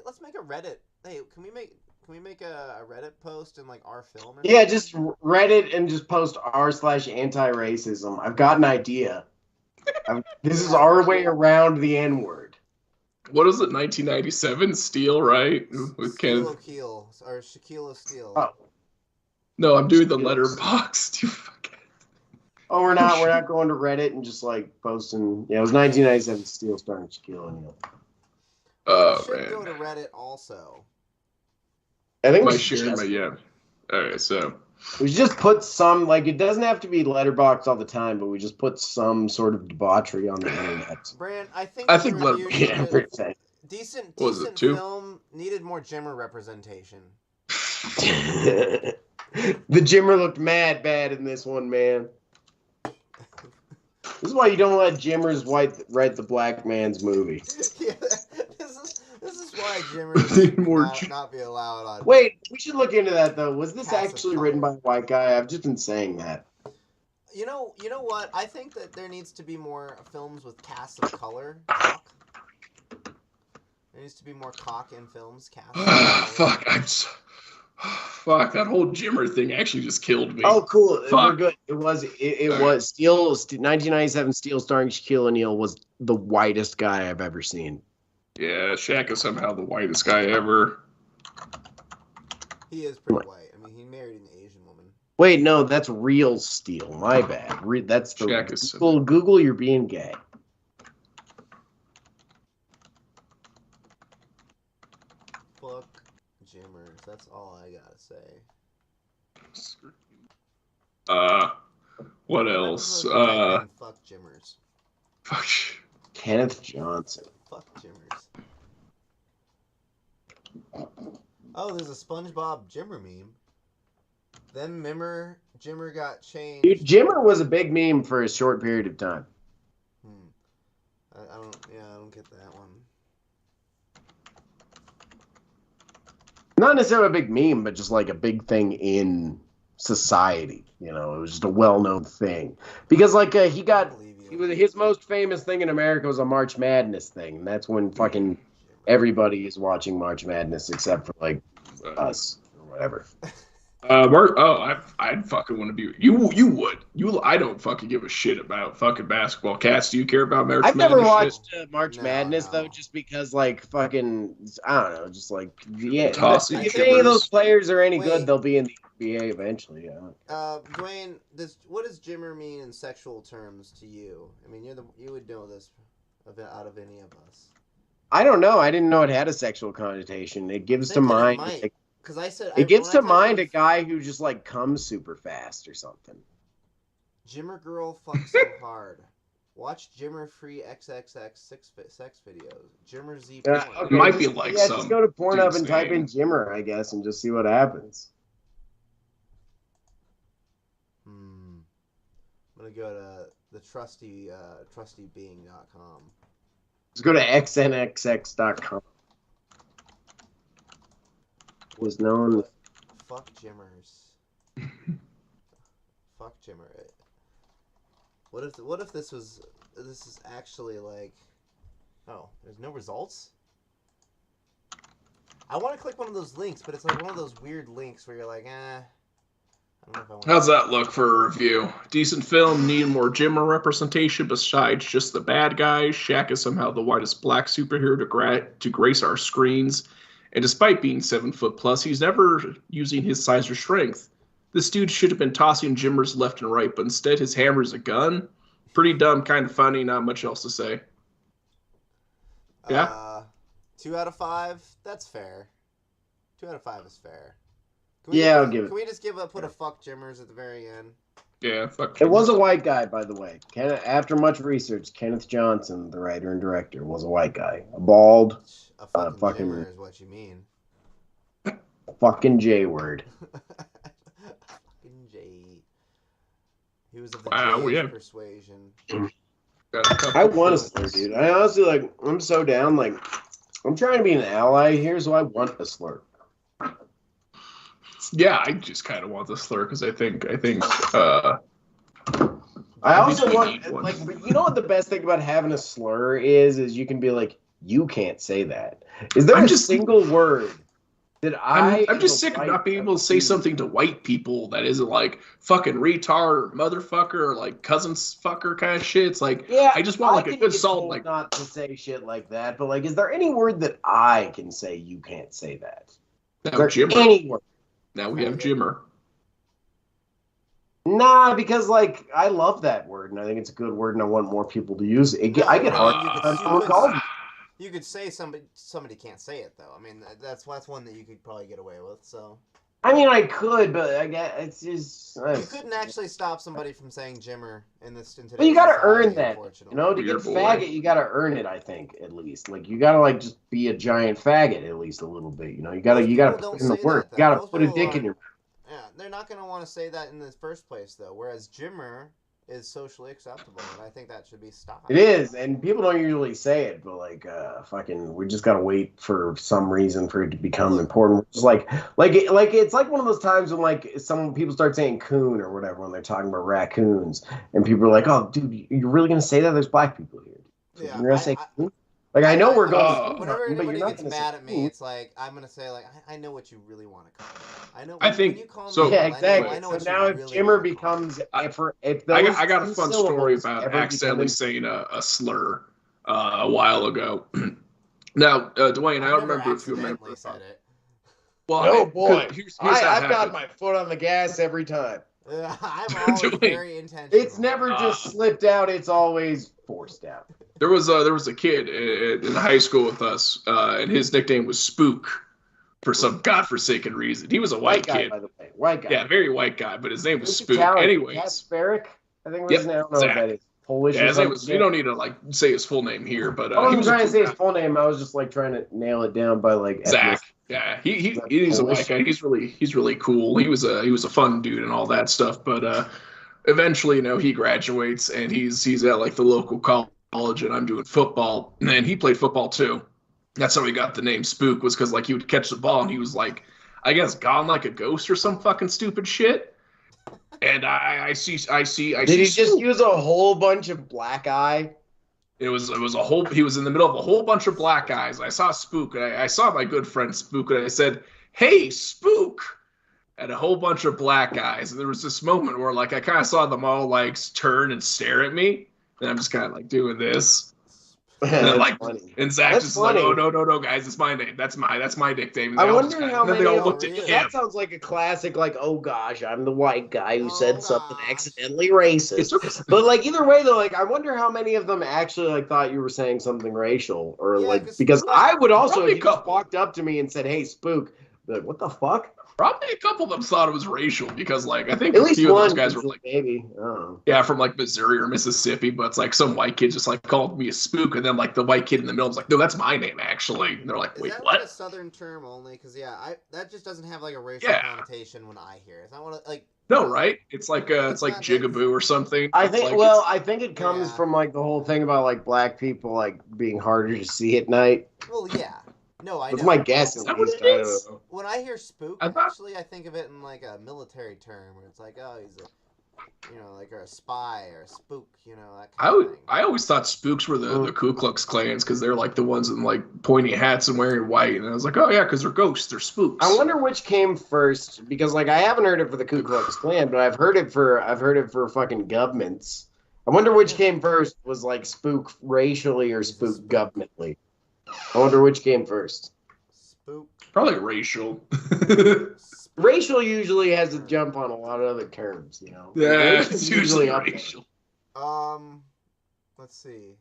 Let's make a Reddit. Hey, can we make a Reddit post in like our film? Or Yeah, something? just Reddit and just post r/anti-racism. I've got an idea. This is our way around the N-word. What is it? 1997 Steel, right? With Steel Kenneth. O'Keel or Shaquille O'Steal. Oh. No, I'm doing the Steels. letterbox. You fucking. Oh, we're not going to Reddit and just like posting. Yeah, it was 1997 Steel starring Shaquille O'Neal. Oh We should go man. to Reddit also. I think My we should share, just, my yeah. Okay, so we should just put some like it doesn't have to be Letterboxd all the time, but we just put some sort of debauchery on the internet. Brand, I think I the think review Letterboxd- Yeah, needed- everything. decent What was it, decent 2? film needed more Jimmer representation. The Jimmer looked mad bad in this one, man. This is why you don't let Jimmers write the black man's movie. Yeah, this is why Jimmer More not be allowed on. Wait, we should look into that though. Was this Passive actually color. written by a white guy? I've just been saying that. You know what? I think that there needs to be more films with casts of color. Cock. There needs to be more cock in films. Cast. of color. fuck. Fuck, that whole Jimmer thing actually just killed me. Oh, cool. We're Fuck. good. It was Steel. 1997 Steel starring Shaquille O'Neal was the whitest guy I've ever seen. Yeah, Shaq is somehow the whitest guy ever. He is pretty white. I mean, he married an Asian woman. Wait, no, that's real Steel. My bad. That's the Shaq is Google. You're being gay. Fuck Jimmers. That's all I gotta say. What else? I'm gonna type in fuck Jimmers. Fuck. Kenneth Johnson. Fuck Jimmers. Oh, there's a SpongeBob Jimmer meme. Then Jimmer got changed. Dude, Jimmer was a big meme for a short period of time. I don't get that one. Not necessarily a big meme, but just like a big thing in society. You know, it was just a well-known thing because like I believe you. his most famous thing in America was a March Madness thing, and that's when fucking everybody is watching March Madness except for like us or whatever. I'd fucking want to be you. would. I don't fucking give a shit about fucking basketball. Cats, do you care about March I've Madness? never shit? watched March No, Madness no. though, just because like fucking I don't know, just like yeah. Tossing If any of those shivers. players are any Wait. good, they'll be in the NBA eventually. Yeah. Dwayne, what does Jimmer mean in sexual terms to you? I mean, you would know this out of any of us. I don't know. I didn't know it had a sexual connotation. It gives to Thinking it mind. might. Because I said It gives when I to typed mind in a guy who just like comes super fast or something. Jimmer girl fucks so hard. Watch Jimmer free XXX sex videos. Jimmer Z porn. It might be like yeah, some just go to Pornhub dude's and type in name. Jimmer, I guess, and just see what happens. I'm gonna go to the trustybeing.com. Let's go to xnxx.com. Was known. Fuck Jimmers. Fuck Jimmer. What if this is actually like, oh, there's no results? I want to click one of those links, but it's like one of those weird links where you're like, I don't know if I want. How's that look for a review? Decent film, need more Jimmer representation besides just the bad guys. Shaq is somehow the whitest black superhero to grace our screens. And despite being 7 foot plus, he's never using his size or strength. This dude should have been tossing Jimmers left and right, but instead his hammer's a gun. Pretty dumb, kind of funny, not much else to say. Yeah? 2 out of 5? That's fair. 2 out of 5 is fair. I'll give it. Can we just put a fuck Jimmers at the very end? Yeah, fuck. It was a white guy, by the way. After much research, Kenneth Johnson, the writer and director, was a white guy. A bald, A fucking fucking- Jimmer is what you mean. fucking J word. Fucking J. He was of the Wow, J yeah. persuasion. I want a slur, dude. I honestly, like, I'm so down. Like, I'm trying to be an ally here, so I want a slur. Yeah, I just kind of want the slur because I think. I also we want, need one. like, but you know what the best thing about having a slur is you can be like, you can't say that. Is there I'm a just- single word that I'm as just a sick of white not being able to say person- something to white people that isn't like fucking retard or motherfucker or like cousins fucker kind of shit. It's like, Yeah, I just want like a can good get solid told like. not to say shit like that, but like, is there any word that I can say you can't say that? Is Now there Jimmer. any word? Now we have Jimmer. Nah, because like I love that word and I think it's a good word and I want more people to use it. I get hard. You could say somebody can't say it though. I mean, that's one that you could probably get away with. So I mean, I could, but I guess it's just. you couldn't actually stop somebody from saying Jimmer in today's But you gotta society, earn that, unfortunately. you know. To get Weird boy. faggot, you gotta earn it. I think at least, like, you gotta like just be a giant faggot at least a little bit. You know, you gotta Most put people in the don't say work. that, You gotta though. Most put a people dick in aren't- your. Yeah, they're not going to want to say that in the first place, though. Whereas Jimmer is socially acceptable, and I think that should be stopped. It is, and people don't usually say it, but like, we just gotta wait for some reason for it to become important. Just like it's like one of those times when like some people start saying coon or whatever when they're talking about raccoons, and people are like, "Oh, dude, you're really gonna say that? There's black people here. Yeah, You're gonna say coon?" Like, I know we're going. Whenever but you're anybody not gets gonna say mad at me, coon. it's like I'm gonna say like I know what you really want to call me. I know. I think- when you call so- me Yeah, a millennial, exactly. I know So what now you if really Jimmer wanna call me. becomes, if I those got a two fun story syllables about ever accidentally become- saying a slur a while ago. Now, Dwayne, I I've don't never remember if you remember. accidentally said it. Well, Oh boy, here's how it I've got happened. my foot on the gas every time. I'm always Dwayne. very intentional. It's never just slipped out; it's always forced out. There was a kid in high school with us, and his nickname was Spook for some godforsaken reason. He was a white guy, kid. by the way, white guy. Yeah, very white guy, but his name was Who's Spook. Italian? Anyways, Kasperic, I think was Yep, his name. I don't know Zach. what that is. Polish. yeah, or his name something. was. You don't need to like say his full name here, but I he wasn't was a trying to cool say guy. his full name. I was just like trying to nail it down by like Zach. ethnic. Yeah, Is that he's a Polish? white guy. He's really cool. He was a fun dude and all that stuff. But eventually, he graduates and he's at like the local college, and I'm doing football, and he played football too. That's how he got the name Spook, was because like he would catch the ball and he was like, I guess gone like a ghost or some fucking stupid shit. And I see. Did he just Spook. use a whole bunch of black eye? It was a whole. He was in the middle of a whole bunch of black guys. I saw Spook. And I saw my good friend Spook, and I said, "Hey, Spook!" And a whole bunch of black guys. And there was this moment where, like, I kind of saw them all like turn and stare at me, and I'm just kind of like doing this. And then, That's like, funny. and Zach That's just like, funny. "Oh no, guys, it's my name. That's my nickname." And I they all wonder just kinda- how and then many. they all looked at really? him. That sounds like a classic. Like, oh gosh, I'm the white guy who Oh, said something gosh. accidentally racist. It's okay. But like either way though, like I wonder how many of them actually like thought you were saying something racial or Yeah, like 'cause because like, I would also probably if a you just couple. walked up to me and said, "Hey, Spook," be like, "What the fuck?" Probably a couple of them thought it was racial because, like, I think At a least few one of those guys were like, maybe. I don't know. yeah, from like Missouri or Mississippi, but it's like some white kid just like called me a Spook, and then like the white kid in the middle was like, "No, that's my name actually." And they're like, Is "Wait, that what?" like a southern term only? Because that just doesn't have like a racial Yeah. connotation when I hear it. It's not one of like No, right? It's like It's like not Jigaboo or something. I It's think. like, Well, I think it comes Yeah. from like the whole thing about like black people like being harder to see at night. Well, yeah. No, I That's know. my guess, Is at that what least. it I don't is? know. When I hear spook, I thought- actually, I think of it in like a military term, where it's like, oh, he's a, like or a spy or a spook, that kind of thing. I always thought spooks were the Ku Klux Klans because they're like the ones in like pointy hats and wearing white, and I was like, oh yeah, because they're ghosts, they're spooks. I wonder which came first because like I haven't heard it for the Ku Klux Klan, but I've heard it for fucking governments. I wonder which came first. Was like spook racially or spook governmentally? I wonder which came first. Spook. Probably racial. Racial usually has a jump on a lot of other terms, Yeah, Racial's it's usually up there. racial. Let's see.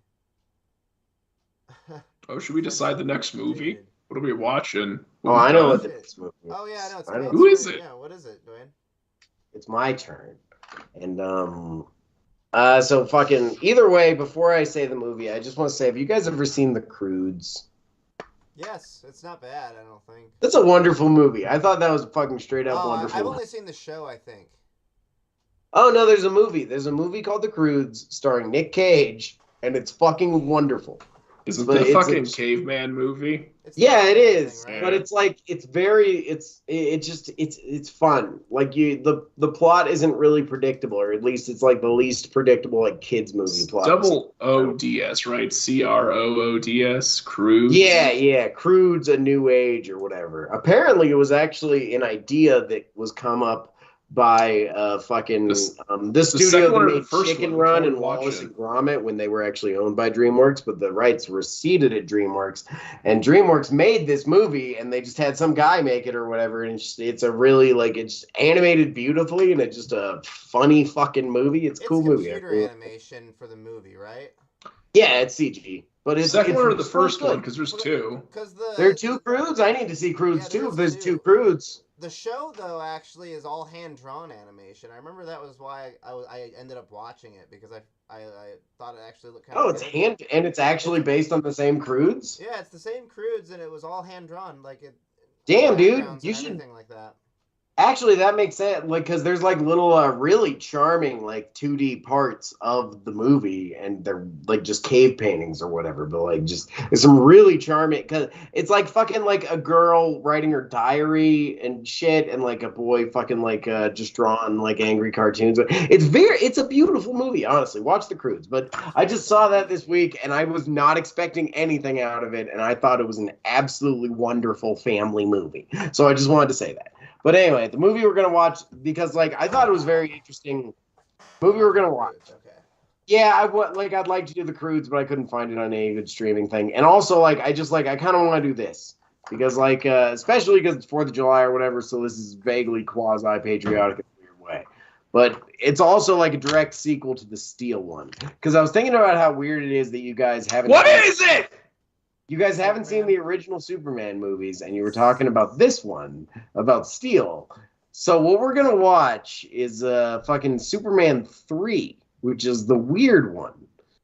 Oh, should we decide the next movie? What are we watching? Oh, I know what the next movie is. Oh yeah, I know. It's I know. Who is it? Yeah, what is it, Dwayne? It's my turn. And so fucking either way, before I say the movie, I just want to say, have you guys ever seen The Croods? Yes, it's not bad. I don't think. That's a wonderful movie. I thought that was fucking straight up wonderful. I've only seen the show, I think. Oh no, there's a movie. There's a movie called The Croods starring Nick Cage, and it's fucking wonderful. Is it But the it's fucking a- caveman movie? It's Yeah, the it is. thing, right? But it's like it's fun. Like the plot isn't really predictable, or at least it's like the least predictable like kids movie plot. Double ODS, right? CROODS, Cruise. Yeah, Crude's a new age or whatever. Apparently, it was actually an idea that was come up by fucking This- the studio second one that or the made first Chicken one? Run Which and one are we Wallace watching? and Gromit when they were actually owned by DreamWorks, but the rights were ceded at DreamWorks, and DreamWorks made this movie, and they just had some guy make it or whatever, and it's a really like it's animated beautifully, and it's just a funny fucking movie. It's a cool movie. computer animation for the movie, right? Yeah, it's CG, but it's Second it's, one or the it's first good. one? Because there's two. Because There are two Crudes. I need to see Crudes Yeah, too. If there's there's two two. Crudes. The show, though, actually is all hand-drawn animation. I remember that was why I ended up watching it, because I thought it actually looked kind of Oh, it's hand, and it's actually based on the same Crudes. Yeah, it's the same Crudes, and it was all hand-drawn. Like it. Damn, dude, backgrounds you and should. everything like that. Actually, that makes sense. Like, because there's like little, really charming like 2D parts of the movie, and they're like just cave paintings or whatever. But like, just there's some really charming. Cause it's like fucking like a girl writing her diary and shit, and like a boy fucking like just drawing like angry cartoons. It's a beautiful movie. Honestly, watch The Crudes. But I just saw that this week, and I was not expecting anything out of it, and I thought it was an absolutely wonderful family movie. So I just wanted to say that. But anyway, the movie we're gonna watch, because like I thought it was very interesting. Movie we're gonna watch. Okay. Yeah, I'd like to do The Crudes, but I couldn't find it on any good streaming thing. And also like I kind of want to do this because like especially because it's 4th of July or whatever, so this is vaguely quasi patriotic in a weird way. But it's also like a direct sequel to the Steel one, because I was thinking about how weird it is that you guys haven't. What is it? You guys haven't seen the original Superman movies, and you were talking about this one, about Steel. So what we're going to watch is fucking Superman 3, which is the weird one.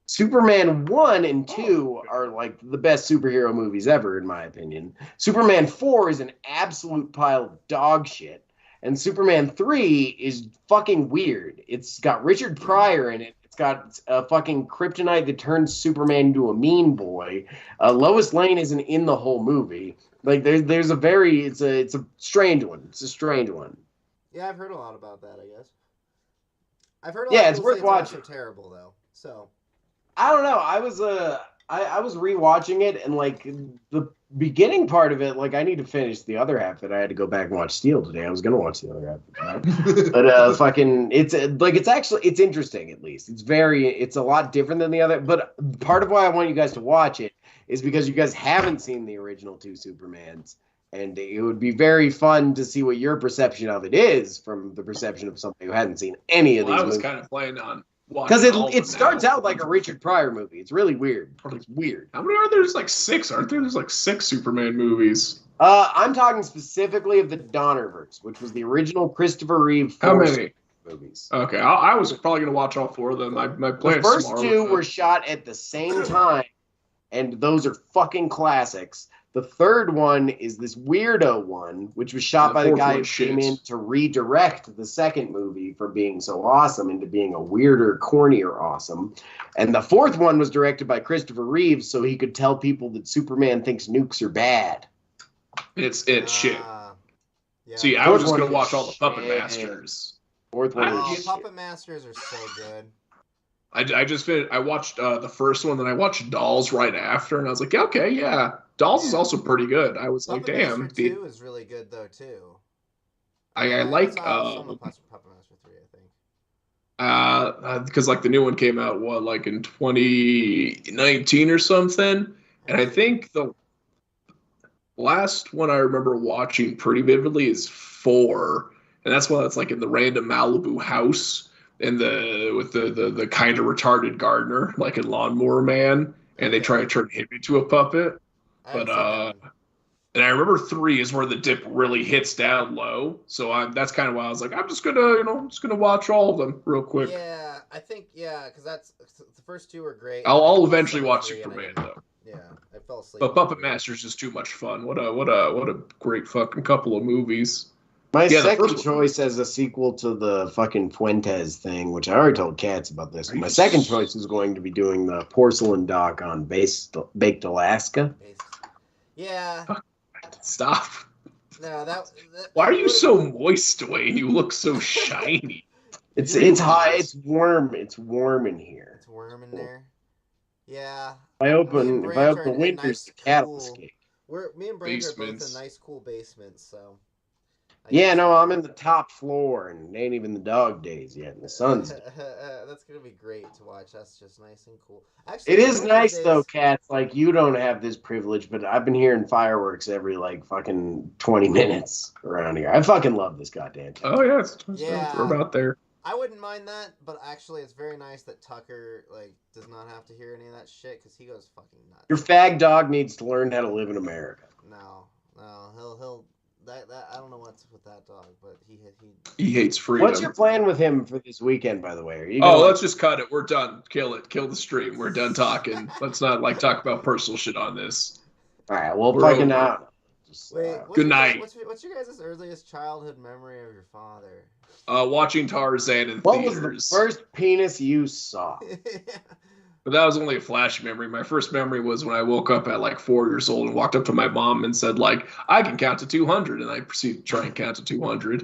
Superman 1 and 2 are like the best superhero movies ever, in my opinion. Superman 4 is an absolute pile of dog shit. And Superman 3 is fucking weird. It's got Richard Pryor in it. It's got a fucking kryptonite that turns Superman into a mean boy. Lois Lane isn't in the whole movie. Like there's a very it's a strange one. It's a strange one. Yeah, I've heard a lot about that. I guess. I've heard. A lot Yeah, of it's people worth say not watching. so terrible though. So. I don't know. I was rewatching it, and like the beginning part of it, like I need to finish the other half that I had to go back and watch Steel today. I was gonna watch the other half, but fucking it's interesting. At least it's a lot different than the other. But part of why I want you guys to watch it is because you guys haven't seen the original two Supermans, and it would be very fun to see what your perception of it is from the perception of somebody who hadn't seen any of Well, these I was movies. kind of playing on Because all of it them starts now. out like a Richard Pryor movie. It's really weird. It's weird. How many are there? There's like 6, aren't there? There's like 6 Superman movies. I'm talking specifically of the Donnerverse, which was the original Christopher Reeve How four many? movies. Okay, I was probably gonna watch all 4 of them. My The plan first tomorrow two with were shot at the same time, and those are fucking classics. The third one is this weirdo one, which was shot The by the fourth guy one who came in shits. to redirect the second movie for being so awesome into being a weirder, cornier awesome. And the fourth one was directed by Christopher Reeves so he could tell people that Superman thinks nukes are bad. It's shit. Yeah. See, I was just Fourth gonna one watch is all the Puppet shit. Masters. Fourth one Oh, is shit. Puppet Masters are so good. I just finished. I watched the first one, then I watched Dolls right after, and I was like, okay, yeah, Dolls is Yeah. also pretty good. I was like, Puppet damn, Master 2 is really good though too. I like saw some of Puppet Master 3, I think. because like the new one came out like in 2019 or something, and I think the last one I remember watching pretty vividly is 4, and that's one that's like in the random Malibu house and with the kind of retarded gardener like in Lawnmower Man, and they try to turn him into a puppet. I But haven't seen that one. and I remember 3 is where the dip really hits down low. So that's kind of why I was like, I'm just gonna watch all of them real quick. Yeah, I think because that's the first 2 were great. I'll eventually watch 3 and I Superman didn't- though. Yeah, I fell asleep. But on Puppet 3. Master's just too much fun. What a great fucking couple of movies. My Yeah, the second first one. choice as a sequel to the fucking Fuentes thing, which I already told Katz about this. Are you My second s- choice is going to be doing the porcelain doc on Baked Alaska. Based. Yeah, Stop. no, that Why are you would've- so moist, Dwayne? You look so shiny. It's You hot. realize- It's warm. It's warm in here. It's worm in there. Yeah, If I Me and open Brant the are in a winters, nice, the cat cool- will escape. me and Brent are both Basements. in nice, cool basements. So. I Yeah, guess- no, I'm in the top floor, and it ain't even the dog days yet, and the sun's. That's gonna be great to watch. That's just nice and cool. Actually, It is one of these nice days- though, Katz. Like you don't have this privilege, but I've been hearing fireworks every like fucking 20 minutes around here. I fucking love this goddamn town. Oh yeah, Yeah. we're about there. I wouldn't mind that, but actually, it's very nice that Tucker does not have to hear any of that shit because he goes fucking nuts. Your fag dog needs to learn how to live in America. No, he'll that I don't know what's with that dog, but he He hates freedom. What's your plan with him for this weekend, by the way? Are you Oh, gonna- let's just cut it. We're done. Kill it. Kill the stream. We're done talking. Let's not talk about personal shit on this. All right, well, We're fucking over. out. Just, Wait. Good night. What's your guys' earliest childhood memory of your father? Watching Tarzan in what was theaters. the first penis you saw? But that was only a flash memory. My first memory was when I woke up at like 4 years old and walked up to my mom and said, like, I can count to 200. And I proceeded to try and count to 200.